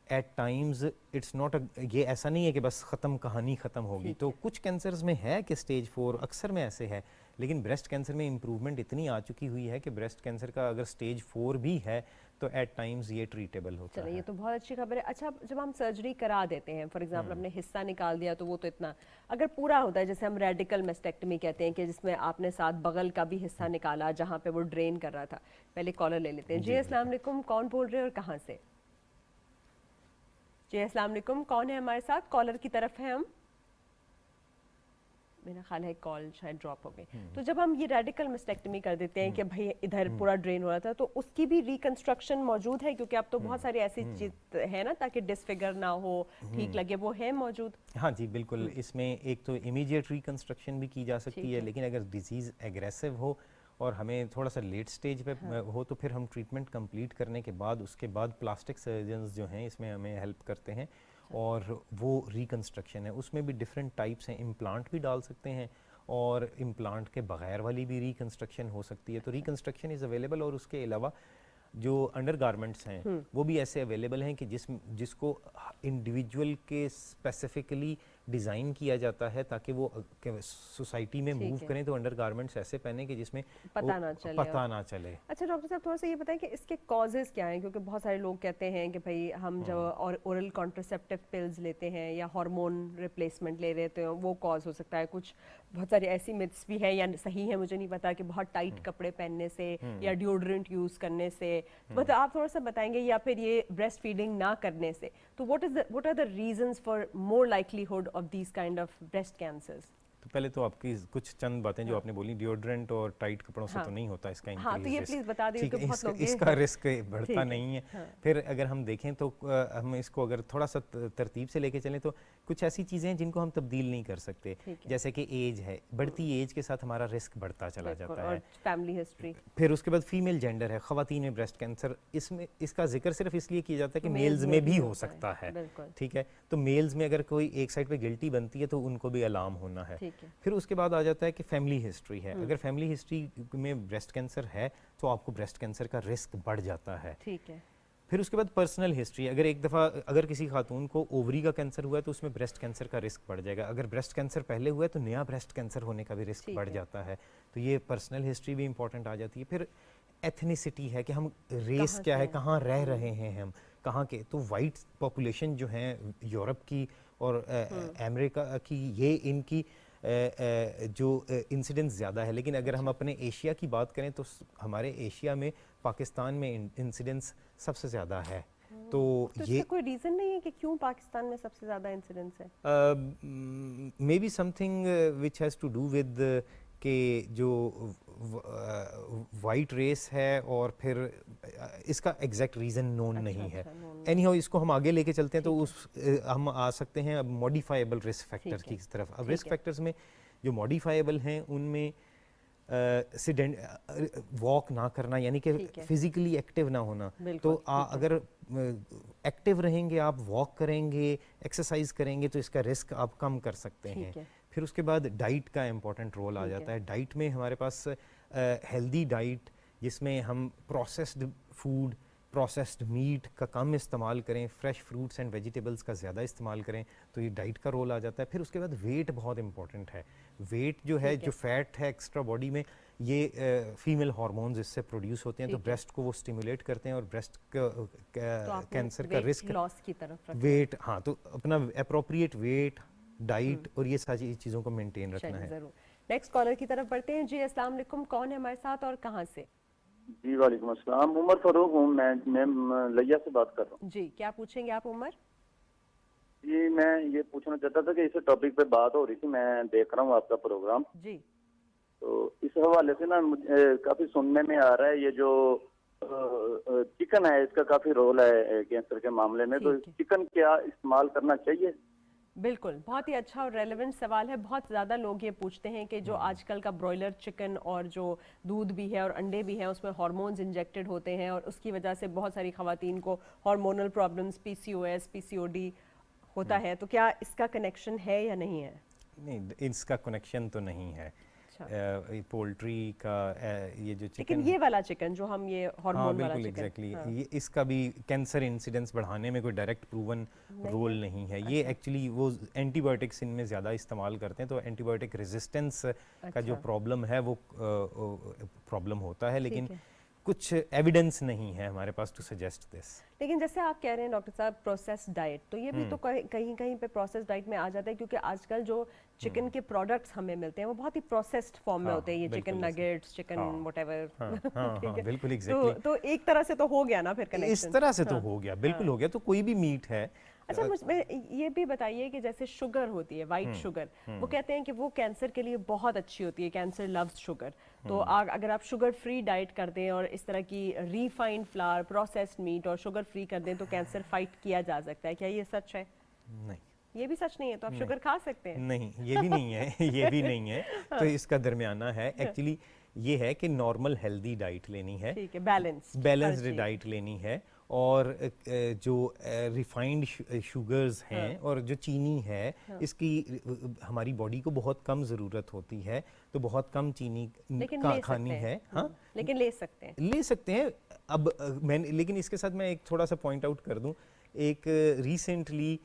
एट टाइम्स इट्स नॉट, ये ऐसा नहीं है कि बस ख़त्म, कहानी ख़त्म होगी। तो कुछ कैंसर्स में है कि स्टेज 4 अक्सर में ऐसे है, लेकिन ब्रेस्ट कैंसर में इम्प्रूवमेंट इतनी आ चुकी हुई है कि ब्रेस्ट कैंसर का अगर स्टेज 4 भी है तो एट टाइम्स ये ट्रीटेबल होता चलिए, है। ये तो बहुत अच्छी खबर है। अच्छा, जब हम सर्जरी करा देते हैं, फॉर एग्जांपल हमने हिस्सा निकाल दिया तो वो तो इतना, अगर पूरा होता है जैसे हम रेडिकल मेस्टेक्टमी कहते हैं कि जिसमें आपने साथ बगल का भी हिस्सा निकाला जहाँ पे वो ड्रेन कर रहा था। पहले कॉलर ले लेते हैं। जी अस्सलाम वालेकुम, कौन बोल रहे हैं और कहाँ से? जी अस्सलाम वालेकुम, कौन है हमारे साथ? कॉलर की तरफ है हम। मेरा ख्याल है कॉल शायद ड्रॉप हो गई। तो जब हम ये रेडिकल मेस्टेक्टमी कर देते हैं कि भाई इधर पूरा ड्रेन हो रहा था, तो उसकी भी रिकंस्ट्रक्शन मौजूद है? क्योंकि अब तो बहुत सारी ऐसी चीज है ना ताकि डिसफिगर ना हो, ठीक लगे, वो है मौजूद? हाँ जी बिल्कुल, इसमें एक तो इमीडिएट रिकंस्ट्रक्शन भी की जा सकती ठीक है, है। लेकिन अगर डिजीज़ एग्रेसिव हो और हमें थोड़ा सा लेट स्टेज पे हो तो फिर हम ट्रीटमेंट कंप्लीट करने के बाद उसके बाद प्लास्टिक सर्जन्स जो हैं इसमें हमें हेल्प करते हैं और वो रिकंस्ट्रक्शन है। उसमें भी डिफरेंट टाइप्स हैं, इम्प्लांट भी डाल सकते हैं और इम्प्लांट के बगैर वाली भी रिकंस्ट्रक्शन हो सकती है। तो रिकंस्ट्रक्शन इज़ अवेलेबल, और उसके अलावा जो अंडर गारमेंट्स हैं वो भी ऐसे अवेलेबल हैं कि जिसको इंडिविजुअल के स्पेसिफिकली डिज़ाइन किया जाता है ताकि वो सोसाइटी में मूव करें तो अंडर गारमेंट्स ऐसे पहने कि जिसमें पता ना चले। पता ना चले। अच्छा डॉक्टर साहब, थोड़ा सा ये बताएं कि इसके कॉजेज़ क्या हैं? क्योंकि बहुत सारे लोग कहते हैं कि भाई हम जब और ओरल कॉन्ट्रासेप्टिव पिल्स लेते हैं या हार्मोन रिप्लेसमेंट ले रहे हैं वो कॉज हो सकता है। कुछ बहुत सारी ऐसी मिथ्स भी है या सही है मुझे नहीं पता कि बहुत टाइट कपड़े पहनने से या डिओड्रेंट यूज़ करने से, बट आप थोड़ा सा बताएंगे, या फिर ये ब्रेस्ट फीडिंग ना करने से। तो what are the reasons for more likelihood of these kind of breast cancers? तो पहले तो आपकी कुछ चंद बातें जो आपने बोली, डिओड्रेंट और टाइट कपड़ों से तो नहीं होता इसका इंक्रीज। हाँ, तो ये प्लीज बता दीजिए ठीक कि है, बहुत लोग इसका रिस्क बढ़ता नहीं है। फिर अगर हम देखें तो हम इसको अगर थोड़ा सा तरतीब से लेके चलें तो कुछ ऐसी चीज़ें हैं जिनको हम तब्दील नहीं कर सकते, जैसे कि एज है, बढ़ती एज के साथ हमारा रिस्क बढ़ता चला जाता है। फैमिली हिस्ट्री, फिर उसके बाद फीमेल जेंडर है, ख़वातीन में ब्रेस्ट कैंसर, इसमें इसका जिक्र सिर्फ इसलिए किया जाता है कि मेल्स में भी हो सकता है। ठीक है, तो मेल्स में अगर कोई एक साइड पे गिल्टी बनती है तो उनको भी अलार्म होना है। फिर उसके बाद आ जाता है कि फैमिली हिस्ट्री है, अगर फैमिली हिस्ट्री में ब्रेस्ट कैंसर है तो आपको ब्रेस्ट कैंसर का रिस्क बढ़ जाता है। ठीक है। फिर उसके बाद पर्सनल हिस्ट्री, अगर एक दफ़ा अगर किसी खातून को ओवरी का कैंसर हुआ है तो उसमें ब्रेस्ट कैंसर का रिस्क बढ़ जाएगा। अगर ब्रेस्ट कैंसर पहले हुआ है तो नया ब्रेस्ट कैंसर होने का भी रिस्क बढ़ जाता है। तो ये पर्सनल हिस्ट्री भी इंपॉर्टेंट आ जाती है। फिर एथनिसिटी है कि हम रेस क्या है, कहाँ रह रहे हैं हम, कहाँ के। तो वाइट पॉपुलेशन जो है यूरोप की और अमेरिका की, ये इनकी जो इंसिडेंस ज़्यादा है। लेकिन अगर हम अपने एशिया की बात करें तो हमारे एशिया में पाकिस्तान में इंसिडेंस सबसे ज़्यादा है। तो ये कोई रीज़न नहीं है कि क्यों पाकिस्तान में सबसे ज़्यादा इंसिडेंस है? May be something which has to do with कि जो वाइट रेस है, और फिर इसका एग्जैक्ट रीज़न नोन नहीं है। एनीहाउ इसको हम आगे लेके चलते हैं तो हम आ सकते हैं अब मॉडिफाइबल रिस्क फैक्टर की तरफ। अब रिस्क फैक्टर्स में जो मॉडिफाइबल हैं उनमें वॉक ना करना, यानी कि फिजिकली एक्टिव ना होना। तो अगर एक्टिव रहेंगे, आप वॉक करेंगे, एक्सरसाइज करेंगे तो इसका रिस्क आप कम कर सकते हैं। फिर उसके बाद डाइट का इम्पोर्टेंट रोल आ जाता है। डाइट में हमारे पास हेल्दी डाइट जिसमें हम प्रोसेस्ड फूड, प्रोसेस्ड मीट का कम इस्तेमाल करें, फ्रेश फ्रूट्स एंड वेजिटेबल्स का ज़्यादा इस्तेमाल करें, तो ये डाइट का रोल आ जाता है। फिर उसके बाद वेट बहुत इंपॉर्टेंट है। वेट जो है, जो फैट है एक्स्ट्रा बॉडी में, ये फीमेल हार्मोन्स इससे प्रोड्यूस होते हैं, तो ब्रेस्ट को वो स्टिमुलेट करते हैं और ब्रेस्ट कैंसर का रिस्क लॉस की तरफ वेट, हाँ, तो अपना अप्रोप्रिएट वेट, डाइट और ये सारी चीज़ों को मेंटेन रखना है। जरूर। नेक्स्ट कॉलर की तरफ बढ़ते हैं। जी अस्सलाम वालेकुम, कौन है हमारे साथ और कहाँ से? जी वालेकुम अस्सलाम, उमर फारूक हूँ, मैं लैया से बात कर रहा हूँ। जी, क्या पूछेंगे आप उमर? जी मैं ये पूछना चाहता था कि इस टॉपिक पे बात हो रही थी, मैं देख रहा हूँ आपका प्रोग्राम। जी। तो इस हवाले से ना मुझे काफी सुनने में आ रहा है, ये जो चिकन है इसका काफी रोल है कैंसर के मामले में। तो चिकन क्या इस्तेमाल करना चाहिए? बिल्कुल, बहुत ही अच्छा और रेलेवेंट सवाल है। बहुत ज़्यादा लोग ये पूछते हैं कि जो आजकल का ब्रॉयलर चिकन और जो दूध भी है और अंडे भी हैं उसमें हार्मोन्स इंजेक्टेड होते हैं और उसकी वजह से बहुत सारी खवातीन को हार्मोनल प्रॉब्लम्स, पीसीओएस, पीसीओडी होता है, तो क्या इसका कनेक्शन है या नहीं है? नहीं, इसका कनेक्शन तो नहीं है। पोल्ट्री का ये जो लेकिन चिकन, ये वाला चिकन जो हम ये हाँ हार्मोन वाला बिल्कुल चिकन, एग्जैक्टली, ये इसका भी कैंसर इंसिडेंस बढ़ाने में कोई डायरेक्ट प्रूवन रोल नहीं है। ये एक्चुअली वो एंटीबायोटिक्स इनमें ज़्यादा इस्तेमाल करते हैं, तो एंटीबायोटिक रेजिस्टेंस का जो प्रॉब्लम है वो प्रॉब्लम होता है, लेकिन कुछ एविडेंस नहीं है हमारे पास टू सजेस्ट दिस। लेकिन जैसे आप कह रहे हैं डॉक्टर साहब प्रोसेस डाइट, तो ये भी तो कहीं कहीं पे प्रोसेस डाइट में आ जाता है, क्योंकि आजकल जो चिकन के प्रोडक्ट्स हमें मिलते हैं वो बहुत ही प्रोसेस्ड फॉर्म में होते हैं, ये चिकन नगेट्स, चिकन व्हाटएवर, बिल्कुल एग्जैक्टली। तो एक तरह से तो हो गया ना फिर कनेक्शन। इस तरह से तो हो गया, बिल्कुल हो गया। तो कोई भी मीट है। अच्छा, मुझे ये भी बताइए कि जैसे शुगर होती है, वाइट शुगर, वो कहते हैं कि वो कैंसर के लिए बहुत अच्छी होती है, कैंसर लव्स शुगर। तो अगर आप शुगर फ्री डाइट कर दें और इस तरह की रिफाइंड फ्लावर, प्रोसेस्ड मीट और शुगर फ्री कर दें तो कैंसर फाइट किया जा सकता है, क्या ये सच है? नहीं, ये भी सच नहीं है, तो आप शुगर खा सकते हैं? नहीं, ये भी नहीं है, ये भी नहीं है। तो इसका दरमियाना है। एक्चुअली ये है कि नॉर्मल हेल्दी डाइट लेनी है, ठीक है, बैलेंस्ड डाइट लेनी है, और जो रिफाइंड शुगर्स हैं और जो चीनी है, इसकी हमारी बॉडी को बहुत कम ज़रूरत होती है, तो बहुत कम चीनी खानी है। हाँ, लेकिन ले सकते हैं। अब मैंने, लेकिन इसके साथ मैं एक थोड़ा सा पॉइंट आउट कर दूं। एक रिसेंटली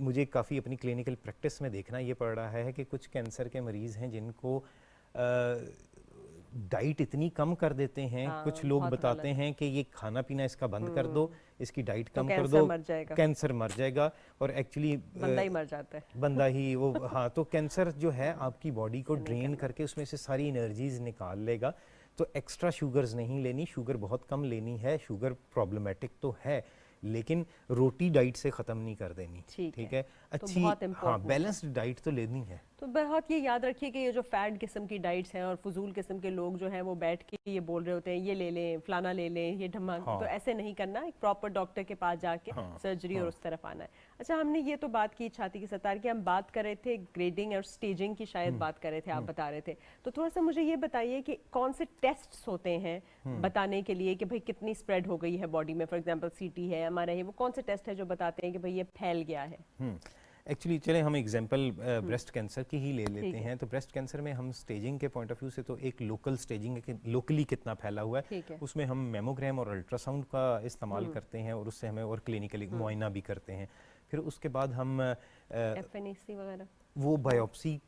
मुझे काफ़ी अपनी क्लिनिकल प्रैक्टिस में देखना ये पड़ रहा है कि कुछ कैंसर के मरीज़ हैं जिनको डाइट इतनी कम कर देते हैं। कुछ लोग बताते हैं कि ये खाना पीना इसका बंद कर दो, इसकी डाइट कम कर दो, कैंसर मर जाएगा। और एक्चुअली बंदा ही मर जाता है, बंदा ही वो, हाँ। तो कैंसर जो है आपकी बॉडी को ड्रेन करके उसमें से सारी एनर्जीज निकाल लेगा। तो एक्स्ट्रा शुगर्स नहीं लेनी, शुगर बहुत कम लेनी है। शुगर प्रॉब्लमेटिक तो है, लेकिन रोटी डाइट से ख़त्म नहीं कर देनी, ठीक है। अच्छी, हाँ, बैलेंस्ड डाइट तो लेनी है। तो बहुत ये याद रखिए कि ये जो फैट किस्म की डाइट्स हैं और फजूल किस्म के लोग जो हैं वो बैठ के ये बोल रहे होते हैं ये ले लें, फलाना ले लें, ये ढम्मा, तो ऐसे नहीं करना। एक प्रॉपर डॉक्टर के पास जाके सर्जरी और उस तरफ आना है। अच्छा, हमने ये तो बात की छाती की सतार की, हम बात कर रहे थे ग्रेडिंग और स्टेजिंग की, शायद बात कर रहे थे, आप बता रहे थे। तो थोड़ा सा मुझे ये बताइए कि कौन से टेस्ट्स होते हैं बताने के लिए कि भाई कितनी स्प्रेड हो गई है बॉडी में, फॉर एग्जाम्पल सीटी है, MRI है, वो कौन से टेस्ट है जो बताते हैं कि भाई ये फैल गया है? एक्चुअली चले हम एग्जांपल ब्रेस्ट कैंसर की ही ले लेते हैं। तो ब्रेस्ट कैंसर में हम स्टेजिंग के पॉइंट ऑफ व्यू से तो एक लोकल स्टेजिंग है कि लोकली कितना फैला हुआ है, उसमें हम मेमोग्राम और अल्ट्रासाउंड का इस्तेमाल करते हैं और उससे हमें और क्लिनिकली मुआयना भी करते हैं। फिर उसके बाद हम FNAC वगैरह वो बायोप्सी,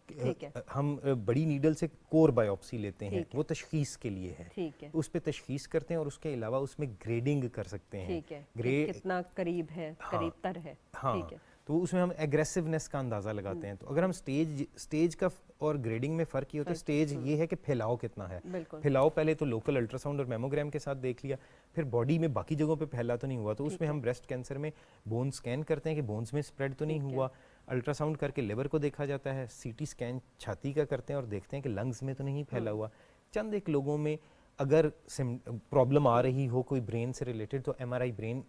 हम बड़ी नीडल से कोर बायोप्सी लेते हैं, वो तशखीस के लिए है, उस पे तशखीस करते हैं और उसके अलावा उसमें ग्रेडिंग कर सकते हैं, ग्रेड कितना करीब है, करीब तर है, ठीक है। तो उसमें हम एग्रेसिवनेस का अंदाज़ा लगाते हैं। तो अगर हम स्टेज का और ग्रेडिंग में फ़र्क ये होता है, स्टेज ये है कि फैलाव कितना है। फैलाव पहले तो लोकल अल्ट्रासाउंड और मेमोग्राम के साथ देख लिया, फिर बॉडी में बाकी जगहों पे फैला तो नहीं हुआ, तो उसमें हम ब्रेस्ट कैंसर में बोन स्कैन करते हैं कि बोन्स में स्प्रेड तो नहीं हुआ। अल्ट्रासाउंड करके लिवर को देखा जाता है, CT स्कैन छाती का करते हैं और देखते हैं कि लंग्स में तो नहीं फैला हुआ। चंद एक लोगों में अगर प्रॉब्लम आ रही हो कोई ब्रेन से रिलेटेड, तो MRI ब्रेन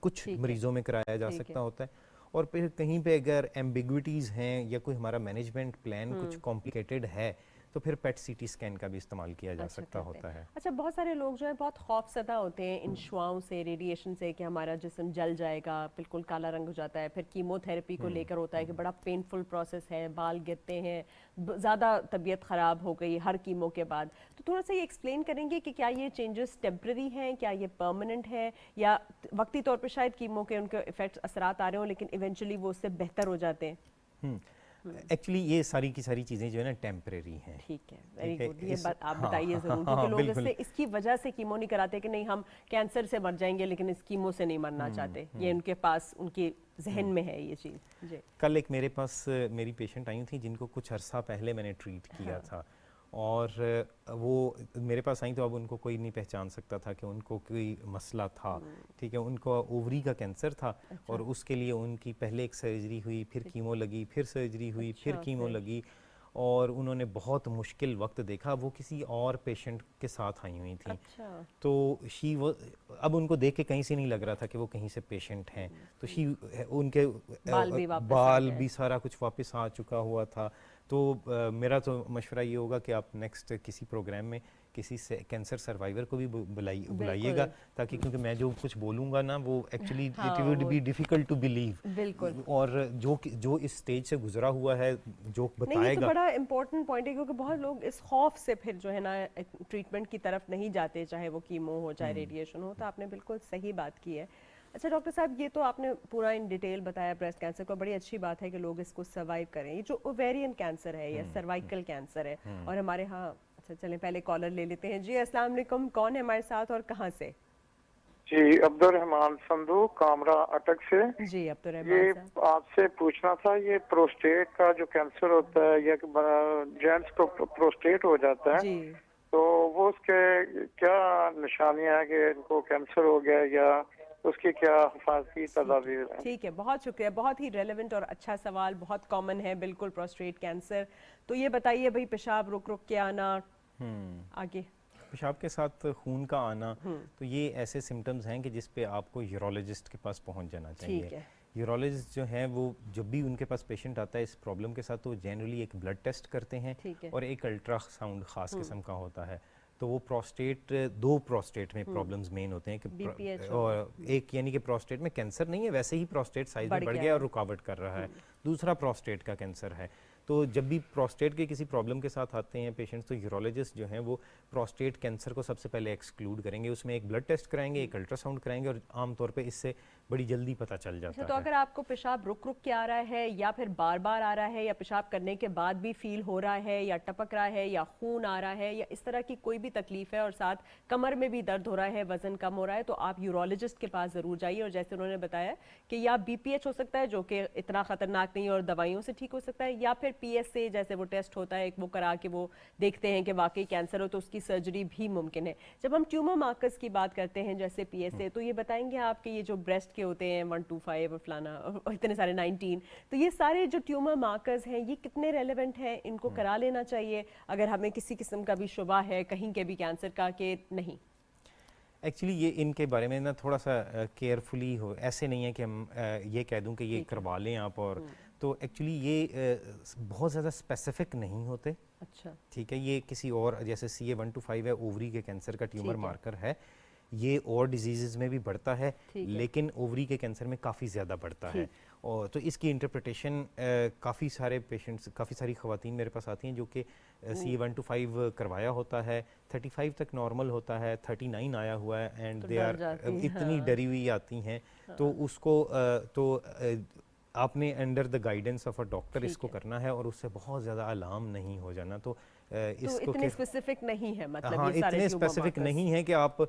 कुछ मरीजों में कराया जा सकता होता है। और फिर कहीं पे अगर एम्बिग्विटीज़ हैं या कोई हमारा मैनेजमेंट प्लान कुछ कॉम्प्लिकेटेड है, तो फिर PET CT स्कैन का भी इस्तेमाल किया जा सकता होता है। अच्छा, बहुत सारे लोग जो है बहुत खौफजदा होते हैं इन शुआओं से, रेडिएशन से, कि हमारा जिस्म जल जाएगा, बिल्कुल काला रंग हो जाता है। फिर कीमोथेरेपी को लेकर होता है कि बड़ा पेनफुल प्रोसेस है, बाल गिरते हैं, ज़्यादा तबीयत ख़राब हो गई हर कीमो के बाद। तो थोड़ा सा ये एक्सप्लेन करेंगे कि क्या ये चेंजेस टेम्प्रेरी हैं, क्या ये परमानेंट है, या वक्ती तौर पर शायद कीमो के उनके इफेक्ट्स असरात आ रहे हो लेकिन इवेंचुअली वो उससे बेहतर हो जाते हैं? एक्चुअली ये सारी की सारी चीज़ें जो है ना टेम्परेरी हैं। ठीक है, वेरी गुड। ये बात आप बताइए ज़रूर, क्योंकि लोग इसकी वजह से कीमो नहीं कराते कि नहीं हम कैंसर से मर जाएंगे लेकिन इस कीमो से नहीं मरना चाहते। ये उनके पास, उनके जहन में है ये चीज़। जी, कल एक मेरे पास मेरी पेशेंट आई थी जिनको कुछ अरसा पहले मैंने ट्रीट किया था, और वो मेरे पास आई तो अब उनको कोई नहीं पहचान सकता था कि उनको कोई मसला था, ठीक है। उनको ओवरी का कैंसर था, और उसके लिए उनकी पहले एक सर्जरी हुई, फिर कीमो लगी, फिर सर्जरी हुई, फिर कीमो लगी, और उन्होंने बहुत मुश्किल वक्त देखा। वो किसी और पेशेंट के साथ आई हुई थी। अच्छा। तो शी वो अब उनको देख के कहीं से नहीं लग रहा था कि वो कहीं से पेशेंट हैं। तो शी उनके बाल भी सारा कुछ वापस आ चुका हुआ था। तो मेरा तो मशवरा ये होगा कि आप नेक्स्ट किसी प्रोग्राम में किसी से कैंसर सर्वाइवर को भी बुलाइएगा, ताकि क्योंकि मैं जो कुछ बोलूँगा ना वो actually it would be difficult to believe. और जो इस स्टेज से गुजरा हुआ है जो बताएगा। नहीं, ये तो बड़ा इंपॉर्टेंट पॉइंट है, क्योंकि बहुत लोग इस खौफ से फिर जो है ना ट्रीटमेंट की तरफ नहीं जाते, चाहे वो कीमो हो चाहे रेडिएशन हो। तो आपने बिल्कुल सही बात की है। अच्छा डॉक्टर साहब, ये तो आपने पूरा इन डिटेल बताया ब्रेस्ट कैंसर को, बड़ी अच्छी बात है कि लोग इसको सर्वाइव करें। ये जो ओवेरियन कैंसर है या सर्वाइकल कैंसर है, और हमारे यहाँ, अच्छा चलें पहले कॉलर ले लेते हैं। जी अस्सलाम वालेकुम, कौन है हमारे साथ और कहाँ से? जी अब्दुल रहमान संधू, कामरा अटक से। जी अब्दुल रहमान ये साहब, आपसे पूछना था, ये प्रोस्टेट का जो कैंसर होता है या जेंट्स को प्रोस्टेट हो जाता है, जी तो वो उसके क्या निशानियां हैं कि इनको कैंसर हो गया, या उसकी क्या हिफाजती तदाबीर है? ठीक है, बहुत शुक्रिया। बहुत ही रेलेवेंट और अच्छा सवाल, बहुत कॉमन है बिल्कुल प्रोस्टेट कैंसर। तो ये बताइए भाई, पेशाब रुक रुक के आना, आगे पेशाब के साथ खून का आना, तो ये ऐसे सिम्टम्स हैं कि जिस पे आपको यूरोलॉजिस्ट के पास पहुंच जाना चाहिए। यूरोलॉजिस्ट जो हैं वो जब भी उनके पास पेशेंट आता है इस प्रॉब्लम के साथ, तो जनरली एक ब्लड टेस्ट करते हैं और एक अल्ट्रासाउंड ख़ास किस्म का होता है। तो वो प्रोस्टेट, दो प्रोस्टेट में प्रॉब्लम्स मेन होते हैं कि और एक यानी कि प्रोस्टेट में कैंसर नहीं है, वैसे ही प्रोस्टेट साइज में बढ़ गया और रुकावट कर रहा है। दूसरा प्रोस्टेट का कैंसर है। तो जब भी प्रोस्टेट के किसी प्रॉब्लम के साथ आते हैं पेशेंट्स, तो यूरोलॉजिस्ट जो हैं वो प्रोस्टेट कैंसर को सबसे पहले एक्सक्लूड करेंगे। उसमें एक ब्लड टेस्ट कराएंगे, एक अल्ट्रासाउंड कराएंगे, और आमतौर पे इससे बड़ी जल्दी पता चल जाता है। तो अगर आपको पेशाब रुक रुक के आ रहा है, या फिर बार बार आ रहा है, या पेशाब करने के बाद भी फील हो रहा है, या टपक रहा है, या खून आ रहा है, या इस तरह की कोई भी तकलीफ है, और साथ कमर में भी दर्द हो रहा है, वजन कम हो रहा है, तो आप यूरोलॉजिस्ट के पास जरूर जाइए। और जैसे उन्होंने बताया कि या BPH हो सकता है, जो कि इतना खतरनाक नहीं और दवाइयों से ठीक हो सकता है, या फिर PSA जैसे वो टेस्ट होता है, वो करा के वो देखते हैं कि वाकई कैंसर हो, तो उसकी सर्जरी भी मुमकिन है। जब हम ट्यूमर मार्कर्स की बात करते हैं जैसे PSA, तो ये बताएंगे आपके ये जो ब्रेस्ट के होते हैं 125 और फलाना और इतने सारे 19, तो ये सारे जो ट्यूमर मार्कर्स हैं ये कितने रेलेवेंट हैं? इनको करा लेना चाहिए अगर हमें किसी किस्म का भी शुबा है कहीं के भी कैंसर का कि नहीं? एक्चुअली ये इनके बारे में ना थोड़ा सा केयरफुली हो, ऐसे नहीं है कि हम ये कह दूं कि ये करवा लें आप, और तो एक्चुअली ये बहुत ज़्यादा स्पेसिफिक नहीं होते। अच्छा, ठीक है, ये किसी और जैसे CA125 है, ओवरी के कैंसर का ट्यूमर मार्कर है, ये और डिजीज़ में भी बढ़ता है, लेकिन ओवरी के कैंसर में काफ़ी ज़्यादा बढ़ता है। और तो इसकी इंटरप्रिटेशन काफ़ी सारे पेशेंट्स, काफ़ी सारी ख़वातीन मेरे पास आती हैं जो कि CA125 करवाया होता है, 35 तक नॉर्मल होता है, 39 आया हुआ है, एंड दे आर इतनी डरी हुई आती हैं। तो उसको आपने under the guidance of a doctor इसको करना है, और उससे बहुत ज़्यादा अलार्म नहीं हो जाना। तो इसको इतने स्पेसिफिक नहीं है, मतलब हाँ, ये सारे इतने ट्यूमर स्पेसिफिक मार्कर्स नहीं है कि आप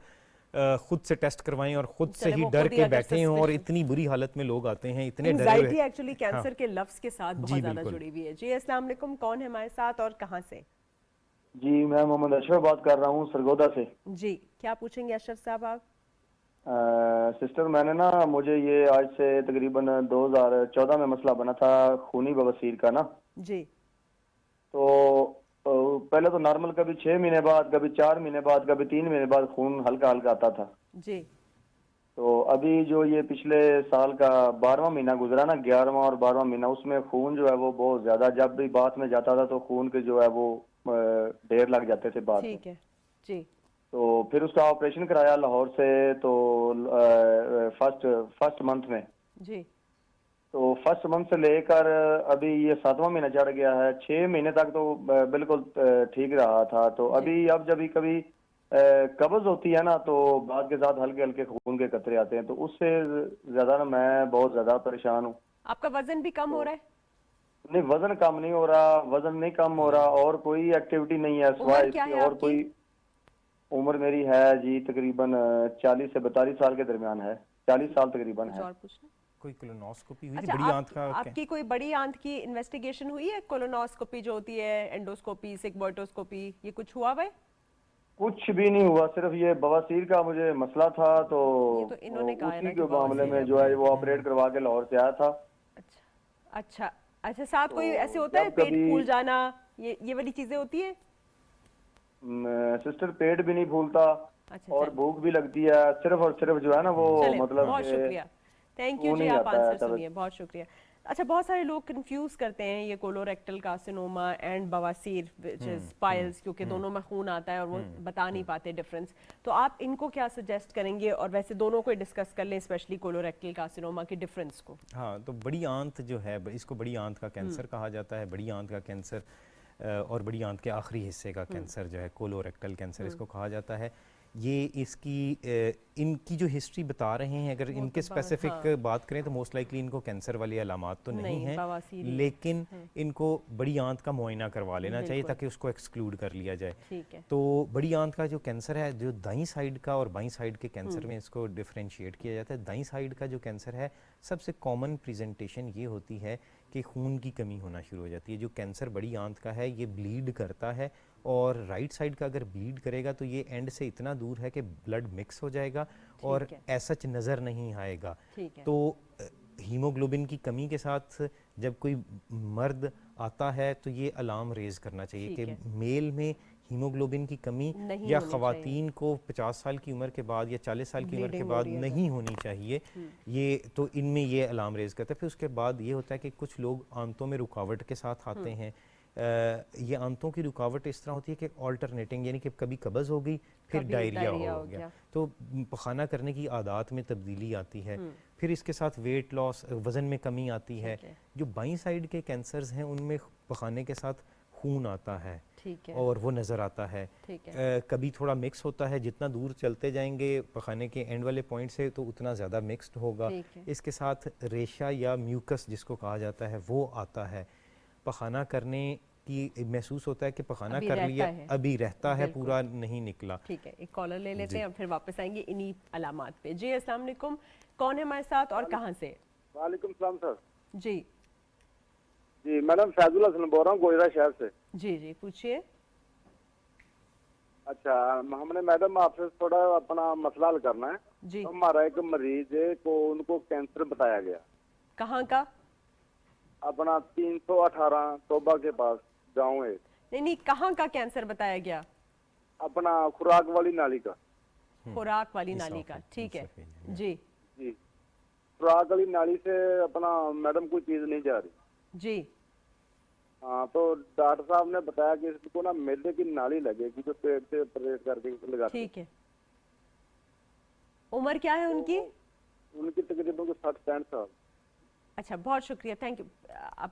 खुद से टेस्ट करवाएं और खुद से ही डर के बैठे हों, और इतनी बुरी हालत में लोग आते हैं, इतने डरे हुए। एंजाइटी एक्चुअली कैंसर के लफ्ज के साथ बहुत ज्यादा जुड़ी हुई है। जी अस्सलाम वालेकुम, कौन है हमारे साथ और कहां से? जी मैं मोहम्मद अशरफ बात कर रहा हूँ सरगोदा से। जी क्या पूछेंगे अशरफ साहब आप? सिस्टर, मैंने ना, मुझे ये आज से तकरीबन 2014 में मसला बना था खूनी बवासीर का ना। जी। तो पहले तो नॉर्मल, कभी 6 महीने बाद, कभी 4 महीने बाद, कभी 3 महीने बाद खून हल्का हल्का आता था। जी। तो अभी जो ये पिछले साल का 12वां महीना गुजरा ना, 11वां और 12वां महीना, उसमें खून जो है वो बहुत ज्यादा, जब भी बात में जाता था तो खून के जो है वो ढेर लग जाते थे बात में। ठीक है जी। तो फिर उसका ऑपरेशन कराया लाहौर से, तो फर्स्ट मंथ में। जी। तो फर्स्ट मंथ से लेकर अभी ये 7वां महीना चढ़ गया है, 6 महीने तक तो बिल्कुल ठीक रहा था। तो अभी अब जब कभी कब्ज होती है ना, तो बाद के साथ हल्के हल्के खून के कतरे आते हैं, तो उससे ज्यादा ना मैं बहुत ज्यादा परेशान हूँ। आपका वजन भी कम हो रहा है? नहीं, वजन कम नहीं हो रहा, वजन नहीं कम हो रहा, और कोई एक्टिविटी नहीं है सिवाय इसके, और कोई। उम्र मेरी है जी तकरीबन 40 से 42 साल के दरमियान है, 40 साल तकरीबन है। कोई कोलोनोस्कोपी हुई? अच्छा, बड़ी आंत का आपकी कोई बड़ी आंत की इन्वेस्टिगेशन हुई है? कोलोनोस्कोपी जो होती है, एंडोस्कोपी, सिग्मोइडोस्कोपी, ये कुछ हुआ है? कुछ भी नहीं हुआ, सिर्फ ये बवासीर का मुझे मसला था, तो ये तो इन्होंने कहा है ना उसी कि के मामले में जो है वो ऑपरेट करवा के लाहौर से आया था। अच्छा अच्छा अच्छा, साथ कोई ऐसे होता है पेट फूल जाना, ये वाली चीजें होती है? सिस्टर पेट भी नहीं फूलता अच्छा, और चलिए। भूख भी लगती है, सिर्फ और सिर्फ जो है ना वो चलिए, मतलब बहुत शुक्रिया, थैंक यू वो जी, नहीं आप आता है आंसर तब। सुनिए, बहुत शुक्रिया। अच्छा, बहुत सारे लोग कंफ्यूज करते हैं ये कोलोरेक्टल कार्सिनोमा एंड बवासीर व्हिच इज पाइल्स, क्योंकि दोनों में खून आता है और वो बता नहीं पाते डिफरेंस। तो आप इनको क्या सजेस्ट करेंगे, और वैसे दोनों को डिस्कस कर लें, स्पेशली कोलोरेक्टल कार्सिनोमा के डिफरेंस को। हाँ, तो बड़ी आंत जो है, इसको बड़ी आंत का कैंसर कहा जाता है। बड़ी आंत का कैंसर और बड़ी आंत के आखिरी हिस्से का कैंसर जो है कोलोरेक्टल कैंसर इसको कहा जाता है। ये इनकी जो हिस्ट्री बता रहे हैं, अगर इनके स्पेसिफिक बात करें तो मोस्ट लाइकली इनको कैंसर वाली अलामात तो नहीं हैं, लेकिन इनको बड़ी आंत का मुआयना करवा लेना चाहिए ताकि उसको एक्सक्लूड कर लिया जाए। ठीक है। तो बड़ी आंत का जो कैंसर है, जो दाईं साइड का और बाईं साइड के कैंसर में इसको डिफरेंशिएट किया जाता है। दाईं साइड का जो कैंसर है, सबसे कॉमन प्रेजेंटेशन ये होती है कि खून की कमी होना शुरू हो जाती है। जो कैंसर बड़ी आंत का है ये ब्लीड करता है, और राइट साइड का अगर ब्लीड करेगा तो ये एंड से इतना दूर है कि ब्लड मिक्स हो जाएगा और ऐसा नज़र नहीं आएगा। तो हीमोग्लोबिन की कमी के साथ जब कोई मर्द आता है तो ये अलार्म रेज करना चाहिए कि मेल में हीमोग्लोबिन की कमी या ख़वातीन को 50 साल की उम्र के बाद या 40 साल की उम्र के बाद नहीं होनी चाहिए। ये तो इनमें ये अलार्म रेज करता है। फिर उसके बाद ये होता है कि कुछ लोग आंतों में रुकावट के साथ आते हैं। ये आंतों की रुकावट इस तरह होती है कि ऑल्टरनेटिंग, यानी कि कभी कब्ज़ हो गई फिर डायरिया हो गया, तो पखाना करने की आदत में तब्दीली आती है। फिर इसके साथ वेट लॉस, वज़न में कमी आती है। जो बाईं साइड के कैंसर्स हैं उनमें पखाने के साथ खून आता है और वो नज़र आता है। कभी थोड़ा मिक्स होता है, जितना दूर चलते जाएंगे पखाने के एंड वाले पॉइंट से तो उतना ज़्यादा मिक्स्ड होगा। इसके साथ रेशा या म्यूकस जिसको कहा जाता है वो आता है। पखाना करने की महसूस होता है कि पखाना कर लिया, अभी रहता है, पूरा नहीं निकला। ठीक है, एक कॉलर ले लेते हैं और फिर वापस आएंगे इन्हीं अलामात पे। जी अस्सलाम वालेकुम, कौन है हमारे साथ और कहाँ से? वालेकुम सलाम सर। जी जी मैडम, फैजुल हसन बोल रहा हूँ गोयरा शहर से। जी जी पूछिए। अच्छा, हमने मैडम आपसे थोड़ा अपना मसला हल करना है जी। तो हमारा एक मरीज है को उनको कैंसर बताया गया। कहाँ का? अपना 318 तोबा के पास गाँव है। नहीं, कहाँ का कैंसर बताया गया? अपना खुराक वाली नाली का। खुराक वाली नाली का, ठीक है जी जी। खुराक वाली नाली से अपना मैडम कोई चीज नहीं जा रही जी। हाँ, तो डॉक्टर साहब ने बताया कि इसको ना मैदे की नाली लगेगी जो पेट से ऑपरेट करके लगा। ठीक है। उम्र क्या है उनकी? उनकी तकरीबन 60-65 साल। अच्छा, बहुत शुक्रिया, थैंक यू।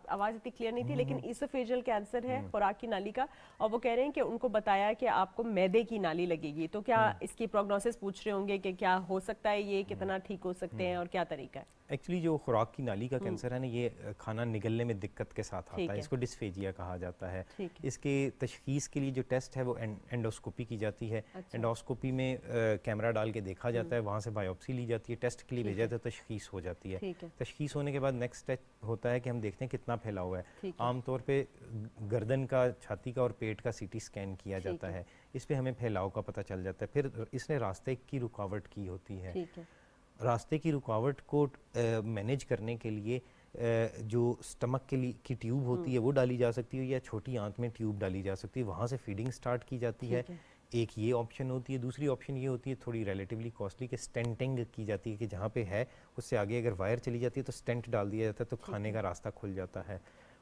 आवाज़ इतनी क्लियर नहीं थी, लेकिन इसोफेजियल कैंसर है खुराक की नाली का, और वो कह रहे हैं कि उनको बताया कि आपको मैदे की नाली लगेगी। तो क्या इसकी प्रोग्नोसिस पूछ रहे होंगे कि क्या हो सकता है, ये कितना ठीक हो सकते हैं और क्या तरीका है? एक्चुअली जो खुराक की नाली का कैंसर है ना, ये खाना निगलने में दिक्कत के साथ आता है। इसको डिस्फेजिया कहा जाता है। इसके तशखीस के लिए जो टेस्ट है वो एंडोस्कोपी की जाती है। एंडोस्कोपी में कैमरा डाल के देखा जाता है, वहाँ से बायोप्सी ली जाती है, टेस्ट के लिए भेजा जाता है, तशखीस हो जाती है। तशखीस होने के बाद नेक्स्ट स्टेप होता है कि हम देखते हैं कितना फैला हुआ है। आमतौर पे गर्दन का, छाती का और पेट का सीटी स्कैन किया जाता है। इस पे हमें फैलाव का पता चल जाता है। फिर इसने रास्ते की रुकावट की होती है। रास्ते की रुकावट को मैनेज करने के लिए जो स्टमक के लिए की ट्यूब होती है वो डाली जा सकती है, या छोटी आंत में ट्यूब डाली जा सकती है, वहाँ से फीडिंग स्टार्ट की जाती है। एक ये ऑप्शन होती है। दूसरी ऑप्शन ये होती है थोड़ी रिलेटिवली कॉस्टली, कि स्टेंटिंग की जाती है, कि जहाँ पे है उससे आगे अगर वायर चली जाती है तो स्टेंट डाल दिया जाता है, तो खाने का रास्ता खुल जाता है।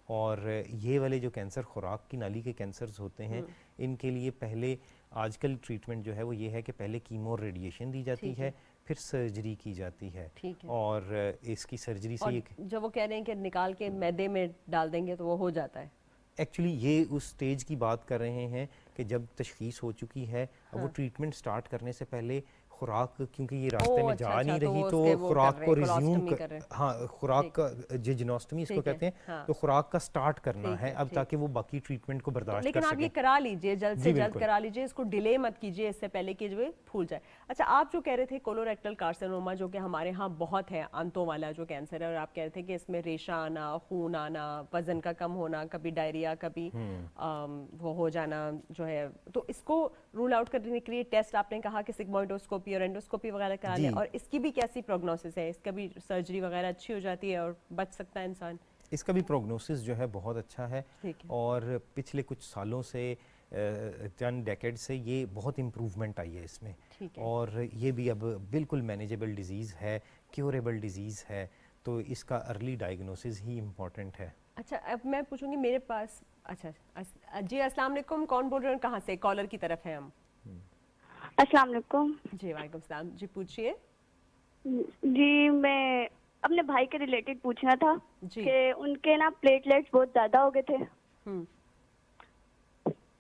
और ये वाले जो कैंसर खुराक की नाली के कैंसर्स होते हैं, इनके लिए पहले आजकल ट्रीटमेंट जो है वो ये है कि पहले कीमो रेडिएशन दी जाती है, फिर सर्जरी की जाती है। और इसकी सर्जरी से जब वो कह रहे हैं कि निकाल के मैदे में डाल देंगे तो वो हो जाता है। एक्चुअली ये उस स्टेज की बात कर रहे हैं कि जब तशखीस हो चुकी है, वो ट्रीटमेंट स्टार्ट करने से पहले खुराक, क्योंकि ये रास्ते में जा नहीं रही, तो खुराक को रिज्यूम खुराक का जिनोस्टमी इसको कहते हैं, तो खुराक का स्टार्ट करना है अब, ताकि वो बाकी ट्रीटमेंट को बर्दाश्त कर सके। लेकिन आप ये करा लीजिए, जल्द से जल्द करा लीजिए, इसको डिले मत कीजिए इससे पहले कि जो फूल जाए। अच्छा, आप जो कह रहे थे कोलोरेक्टल कार्सिनोमा, जो कि हमारे यहाँ बहुत है, आंतों वाला जो कैंसर है, और आप कह रहे थे कि इसमें रेशा आना, खून आना, वजन का कम होना, कभी डायरिया, कभी वो हो जाना जो है, तो इसको रूल आउट करने के लिए टेस्ट आपने कहा कि सिग्मोइडोस्कोपी और एंडोस्कोपी वगैरह कराने, और इसकी भी कैसी प्रोग्नोसिस है? इसका भी सर्जरी वगैरह अच्छी हो जाती है और बच सकता है इंसान? इसका भी प्रोग्नोसिस जो है बहुत अच्छा है ठीक है। और पिछले कुछ सालों से 10 डेकेड से ये बहुत इम्प्रूवमेंट आई है इसमें, ठीक है। और ये भी अब बिल्कुल मैनेजेबल डिजीज़ है, क्योरेबल डिजीज़ है, तो इसका अर्ली डायग्नोसिस ही इम्पॉर्टेंट है। अच्छा, अब मैं पूछूंगी मेरे पास, अच्छा जी अस्सलाम वालेकुम, कौन बोल रहे हैं, कहाँ से? कॉलर की तरफ है हम। अस्सलाम वालेकुम। जी वालेकुम सलाम, जी पूछिए। जी मैं अपने भाई के रिलेटेड पूछना था जी। कि उनके ना प्लेटलेट्स बहुत ज्यादा हो गए थे, हम्म,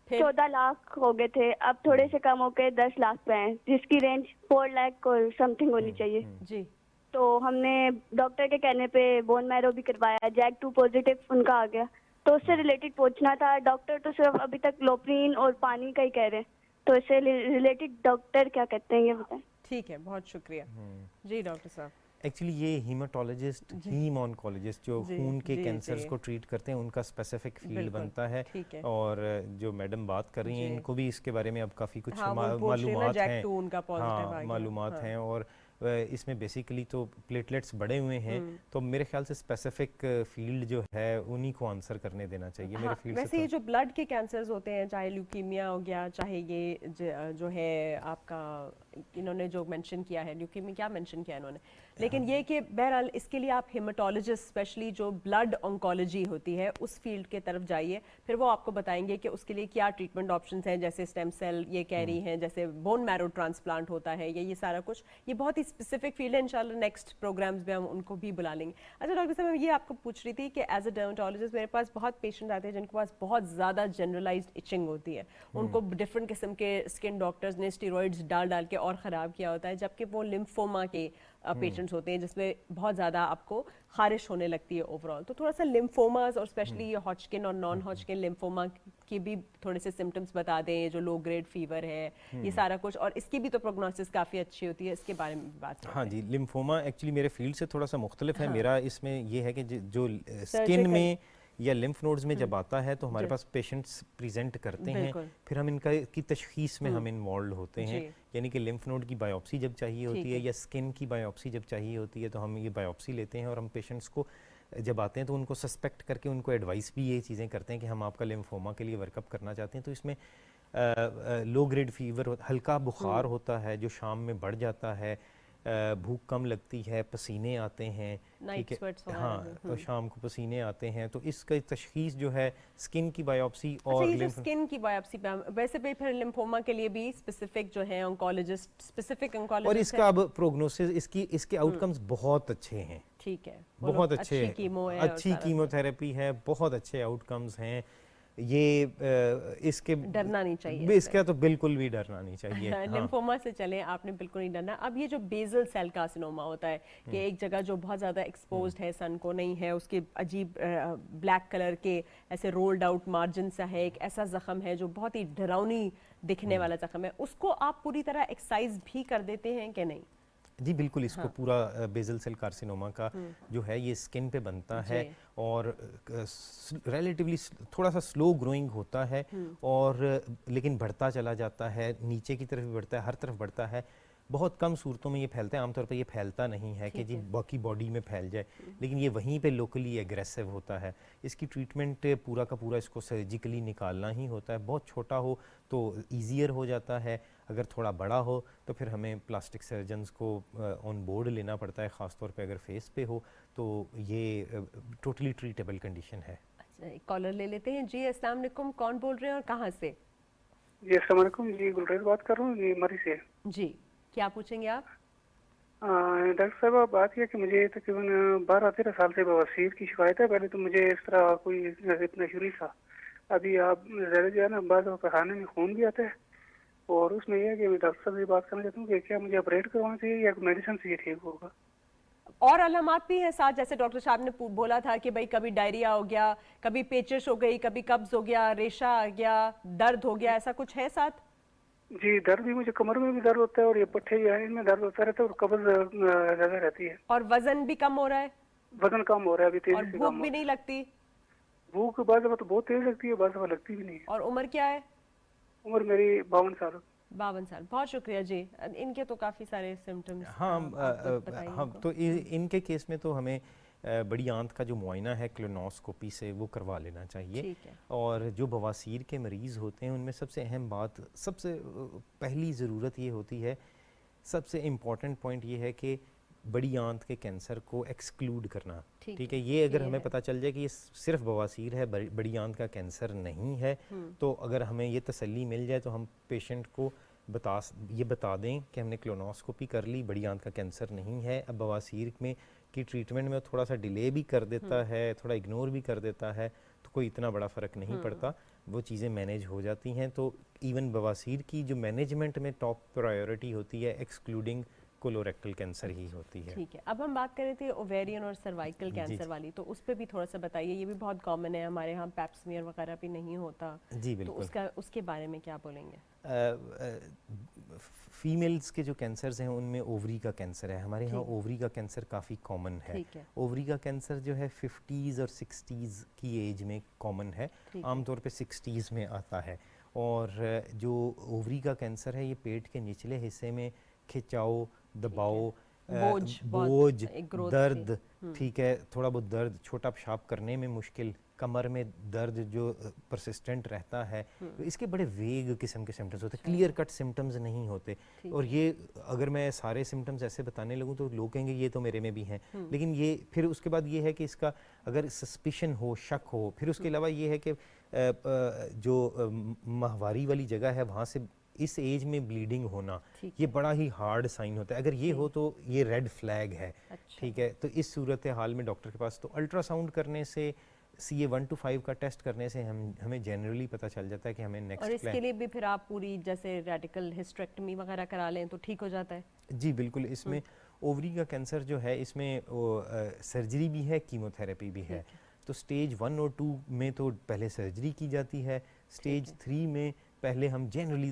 फिर 14 लाख हो गए थे, अब थोड़े से कम होके 10 लाख पे हैं, जिसकी रेंज 4 लाख और समथिंग होनी चाहिए। जी तो हमने डॉक्टर के कहने पे बोन मैरो भी करवाया, JAK2 पॉजिटिव उनका आ गया, तो उससे रिलेटेड पूछना था। डॉक्टर तो सिर्फ अभी तक लोप्रीन और पानी का ही कह रहे हैं, तो इससे रिलेटेड डॉक्टर क्या कहते हैं ये बताएं। ठीक है, बहुत शुक्रिया। जी डॉक्टर साहब। एक्चुअली ये हीमाटोलॉजिस्ट, हीम ऑन्कोलॉजिस्ट जो जी, खून के जी, कैंसर्स जी। को ट्रीट करते हैं, उनका स्पेसिफिक फील्ड बिल्कुल, बनता है। ठीक है। और जो मैडम बात कर रही हैं, जी। इनको भी इसके बारे में अब काफ़ी कुछ हाँ, वो पूछ रही है ना, मालूमात हैं। JAK2 उनका पॉजिटिव आ हाँ, गया। मालूमात हाँ। हैं, और इसमें बेसिकली तो प्लेटलेट्स बढ़े हुए हैं, तो मेरे ख्याल से स्पेसिफिक फील्ड जो है उन्हीं को आंसर करने देना चाहिए। मेरे हाँ, फील्ड वैसे ये जो ब्लड के कैंसर्स होते हैं, चाहे ल्यूकीमिया हो गया, चाहे ये जो है आपका, इन्होंने जो मेंशन किया है, ल्यूकीमिया क्या मेंशन किया इन्होंने, लेकिन ये कि बहरहाल इसके लिए आप हेमाटोलॉजिस्ट, स्पेशली जो ब्लड ऑन्कोलॉजी होती है उस फील्ड के तरफ जाइए, फिर वो आपको बताएंगे कि उसके लिए क्या ट्रीटमेंट ऑप्शंस हैं, जैसे स्टेम सेल ये कह रही हैं, जैसे बोन मैरो ट्रांसप्लांट होता है, ये सारा कुछ, ये बहुत ही स्पेसिफिक फील्ड है। इंशाल्लाह नेक्स्ट प्रोग्राम्स में हम उनको भी बुला लेंगे। अच्छा डॉक्टर साहब, मैं ये आपको पूछ रही थी कि एज अ डर्मेटोलॉजिस्ट मेरे पास बहुत पेशेंट आते हैं जिनके पास बहुत ज़्यादा जनरलाइज्ड इचिंग होती है, उनको डिफरेंट किस्म के स्किन डॉक्टर्स ने स्टेरॉइड्स डाल डाल के और ख़राब किया होता है, जबकि वो लिम्फोमा के पेशेंट्स होते हैं जिसमें बहुत ज़्यादा आपको खारिश होने लगती है ओवरऑल। तो थोड़ा सा लिम्फोमास और स्पेशली ये हॉचकिन और नॉन हॉचकिन लिम्फोमा की भी थोड़े से सिम्टम्स बता दें, जो लो ग्रेड फीवर है, ये सारा कुछ, और इसकी भी तो प्रोग्नोसिस काफ़ी अच्छी होती है, इसके बारे में भी बात करते हाँ हैं। जी, लिम्फोमा एक्चुअली मेरे फील्ड से थोड़ा सा मुख्तलिफ है। हाँ। मेरा इसमें ये है कि जो स्किन Surgical- में या लिम्फ नोड्स में जब आता है तो हमारे जी। पास पेशेंट्स प्रेजेंट करते हैं, बिल्कुल। फिर हम इनका की तशखीस में हम इन्वॉल्व होते हैं, जी। यानी कि लिम्फ नोड की बायोप्सी जब चाहिए ठीक होती है है। या स्किन की बायोप्सी जब चाहिए होती है, तो हम ये बायोप्सी लेते हैं और हम पेशेंट्स को जब आते हैं तो उनको सस्पेक्ट करके उनको एडवाइस भी ये चीज़ें करते हैं कि हम आपका लिम्फोमा के लिए वर्कअप करना चाहते हैं। तो इसमें लो ग्रेड फीवर, हल्का बुखार होता है जो शाम में बढ़ जाता है, भूख कम लगती है, पसीने आते हैं, Night ठीक है, sweats वगैरह हाँ, भी, तो शाम को पसीने आते हैं, तो इसका तशखीस जो है स्किन की बायोप्सी अच्छा, और ये जो स्किन की बायोप्सी पे वैसे भी फिर लिम्फोमा के लिए भी स्पेसिफिक जो है ऑन्कोलॉजिस्ट, स्पेसिफिक और ऑन्कोलॉजिस्ट इसका अब प्रोग्नोसिस, इसके आउटकम्स बहुत अच्छे हैं, ठीक है, वो बहुत लोग अच्छे अच्छी हैं, कीमो है और अच्छी सारा कीमोथेरेपी है, बहुत अच्छे आउटकम्स हैं। ये इसके डरना नहीं चाहिए भी, इससे। इसका तो बिल्कुल भी डरना नहीं चाहिए। हाँ। लिम्फोमा से चले, आपने बिल्कुल नहीं डरना। अब ये जो बेसल सेल कार्सिनोमा होता है कि एक जगह जो बहुत ज़्यादा एक्सपोज्ड है, सन को नहीं है, उसके अजीब ब्लैक कलर के ऐसे रोल्ड आउट मार्जिन सा है, एक ऐसा जख्म है जो बहुत ही डरावनी दिखने वाला जख्म है, उसको आप पूरी तरह एक्सरसाइज भी कर देते हैं कि नहीं? जी बिल्कुल, इसको पूरा बेजल सेल कार्सिनोमा का जो है ये स्किन पे बनता है और रिलेटिवली थोड़ा सा स्लो ग्रोइंग होता है, और लेकिन बढ़ता चला जाता है, नीचे की तरफ भी बढ़ता है, हर तरफ बढ़ता है। बहुत कम सूरतों में ये फैलता है, आमतौर पर ये फैलता नहीं है कि जी बाकी बॉडी में फैल जाए, लेकिन ये वहीं पे लोकली एग्रेसिव होता है। इसकी ट्रीटमेंट पूरा का पूरा इसको सर्जिकली निकालना ही होता है। बहुत छोटा हो तो ईजियर हो जाता है, अगर थोड़ा बड़ा हो तो फिर हमें प्लास्टिक सर्जन्स को ऑन बोर्ड लेना पड़ता है, ख़ासतौर पे अगर फेस पे हो तो ये टोटली ट्रीटेबल कंडीशन है। अच्छा, एक कॉलर ले लेते हैं। जी अस्सलाम वालेकुम, कौन बोल रहे हैं और कहाँ से? जी अस्सलाम वालेकुम, जी गुलरेज बात कर रहा हूँ, जी मरी से। जी, क्या पूछेंगे आप? डॉक्टर साहब, बात यह कि मुझे तकरीबन 12-13 साल से बवासीर की शिकायत है। पहले तो मुझे इस तरह कोई इतना शुरू था, अभी आप ज़्यादा जो है ना बाद पखाने में खून भी आता है, और उसमें यह है कि मैं डॉक्टर साहब से बात करना चाहता हूँ कि क्या मुझे ऑपरेट करवाना चाहिए या मेडिसिन से ये ठीक होगा? और अलामात भी हैं साथ, जैसे डॉक्टर साहब ने बोला था कि भाई कभी डायरिया हो गया, कभी पेचिश हो गई, कभी कब्ज हो गया, रेशा आ गया, दर्द हो गया, ऐसा कुछ है साथ? जी, दर्द भी, मुझे कमर में भी दर्द होता है और ये पट्टे जो है इनमें दर्द होता रहता है और कब्ज ज्यादा रहती है। और वजन भी कम हो रहा है? वजन कम हो रहा है अभी, और तेजी से भूख कम भी हो। नहीं लगती? भूख बाद तो बहुत तेज लगती है, बाद लगती भी नहीं है। और उम्र क्या है? उम्र मेरी 52 साल। 52 साल, बहुत शुक्रिया जी। इनके तो काफ़ी सारे सिम्टम्स हाँ, हम तो इनके केस में तो हमें बड़ी आंत का जो मुआयना है क्लोनोस्कोपी से वो करवा लेना चाहिए। ठीक है। और जो बवासीर के मरीज़ होते हैं उनमें सबसे अहम बात, सबसे पहली ज़रूरत ये होती है, सबसे इम्पॉर्टेंट पॉइंट ये है कि बड़ी आंत के कैंसर को एक्सक्लूड करना। ठीक है, ये अगर हमें पता चल जाए कि ये सिर्फ बवासीर है, बड़ी आंत का कैंसर नहीं है, तो अगर हमें ये तसल्ली मिल जाए तो हम पेशेंट को बता दें कि हमने क्लोनोस्कोपी कर ली, बड़ी आंत का कैंसर नहीं है। अब बवासीर में की ट्रीटमेंट में थोड़ा सा डिले भी कर देता है, थोड़ा इग्नोर भी कर देता है, तो कोई इतना बड़ा फ़र्क नहीं पड़ता, वो चीज़ें मैनेज हो जाती हैं। तो इवन बवासीर की जो मैनेजमेंट में टॉप प्रायोरिटी होती है एक्सक्लूडिंग कोलोरेक्टल कैंसर ही होती है। ठीक है। अब हम बात कर रहे थे ओवेरियन और सर्वाइकल कैंसर वाली, तो उस पर भी थोड़ा सा बताइए, ये भी बहुत कॉमन है हमारे यहाँ, पैप स्मीयर वगैरह भी नहीं होता। जी तो बिल्कुल। उसके बारे में क्या बोलेंगे? फीमेल्स के जो कैंसर्स हैं उनमें ओवरी का कैंसर है, हमारे यहाँ ओवरी का कैंसर काफ़ी कॉमन है। ओवरी का कैंसर जो है 50s और 60s की एज में कॉमन है, आमतौर पे 60s में आता है। और जो ओवरी का कैंसर है ये पेट के निचले हिस्से में खिंचाव, दबाव, बोझ, दर्द, ठीक है, थोड़ा बहुत दर्द, छोटा पेशाब करने में मुश्किल, कमर में दर्द जो परसिस्टेंट रहता है, इसके बड़े वेग किस्म के सिम्टम्स होते हैं, क्लियर कट सिम्टम्स नहीं होते। और ये अगर मैं सारे सिम्टम्स ऐसे बताने लगूं तो लोग कहेंगे ये तो मेरे में भी हैं, लेकिन ये फिर उसके बाद ये है कि इसका अगर सस्पिशन हो, शक हो, फिर उसके अलावा ये है कि जो माहवारी वाली जगह है वहाँ से इस एज में ब्लीडिंग होना, ये बड़ा ही हार्ड साइन होता है। अगर ये हो तो ये रेड फ्लैग है। ठीक है, तो इस सूरत हाल में डॉक्टर के पास तो अल्ट्रासाउंड करने से, CA 1 to 5 का टेस्ट करने से हमें जनरली पता चल जाता है कि हमें नेक्स्ट। और इसके लिए भी फिर आप पूरी जैसे रेडिकल हिस्टेरेक्टमी वगैरह करा लें तो ठीक हो जाता है? जी बिल्कुल। इसमें ओवरी का कैंसर जो है इसमें सर्जरी भी है, कीमोथेरेपी भी है। तो स्टेज 1 और 2 में तो पहले सर्जरी की जाती है, स्टेज 3 में पहले हम जनरली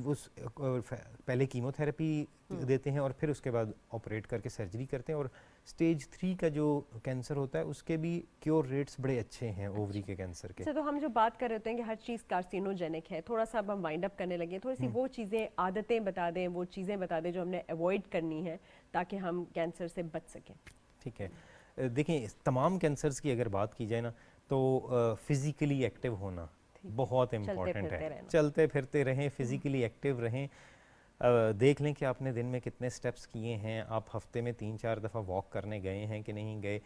पहले कीमोथेरेपी देते हैं और फिर उसके बाद ऑपरेट करके सर्जरी करते हैं। और स्टेज 3 का जो कैंसर होता है उसके भी क्योर रेट्स बड़े अच्छे हैं ओवरी के कैंसर के। तो हम जो बात कर रहे हैं कि हर चीज़ कार्सिनोजेनिक है, थोड़ा सा अब हम वाइंड अप करने लगे, थोड़ी सी वो चीज़ें, आदतें बता दें, वो चीज़ें बता दें जो हमने अवॉइड करनी है ताकि हम कैंसर से बच सकें। ठीक है, देखिए तमाम कैंसर्स की अगर बात की जाए ना तो फिज़िकली एक्टिव होना बहुत इम्पॉर्टेंट है। चलते फिरते रहें, फिज़िकली एक्टिव रहें। देख लें कि आपने दिन में कितने स्टेप्स किए हैं, आप हफ्ते में 3-4 दफ़ा वॉक करने गए हैं कि नहीं गए।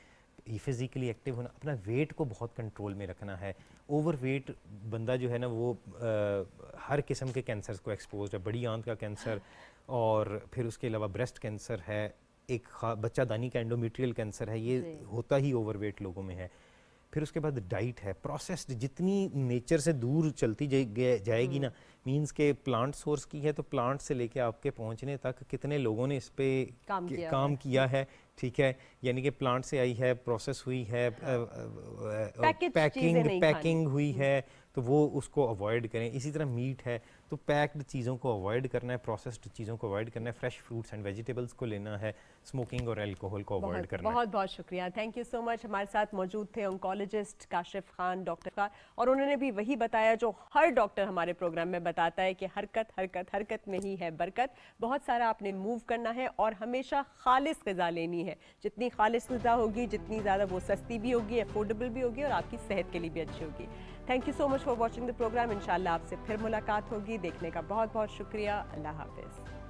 फिज़िकली एक्टिव होना, अपना वेट को बहुत कंट्रोल में रखना है। ओवर वेट बंदा जो है ना वो हर किस्म के कैंसर्स को एक्सपोज है, बड़ी आंत का कैंसर और फिर उसके अलावा ब्रेस्ट कैंसर है, एक बच्चादानी का एंडोमेट्रियल कैंसर है, ये होता ही ओवरवेट लोगों में है। फिर उसके बाद डाइट है, प्रोसेस्ड, जितनी नेचर से दूर चलती जाएगी ना, मींस के प्लांट सोर्स की है तो प्लांट से लेके आपके पहुंचने तक कितने लोगों ने इस पे काम किया है। ठीक है, यानी कि प्लांट से आई है, प्रोसेस हुई है, पैकिंग हुई है, तो वो उसको अवॉइड करें। इसी तरह मीट है तो पैक्ड चीज़ों को अवॉइड करना है, प्रोसेस्ड चीज़ों को अवॉइड करना है, फ्रेश फ्रूट्स एंड वेजिटेबल्स को लेना है, स्मोकिंग और अल्कोहल को अवॉइड करना है। बहुत बहुत शुक्रिया, थैंक यू सो मच। हमारे साथ मौजूद थे ऑन्कोलॉजिस्ट काशिफ खान, डॉक्टर खान, और उन्होंने भी वही बताया जो हर डॉक्टर हमारे प्रोग्राम में बताता है कि हरकत हरकत हरकत में ही है बरकत। बहुत सारा आपने मूव करना है और हमेशा खालिस ग़िज़ा लेनी है। जितनी खालिस ग़िज़ा होगी, जितनी ज़्यादा वो सस्ती भी होगी, अफोर्डेबल भी होगी और आपकी सेहत के लिए भी अच्छी होगी। Thank you so much for watching the program. इंशाल्लाह आपसे फिर मुलाकात होगी। देखने का बहुत बहुत शुक्रिया। अल्लाह हाफिज़।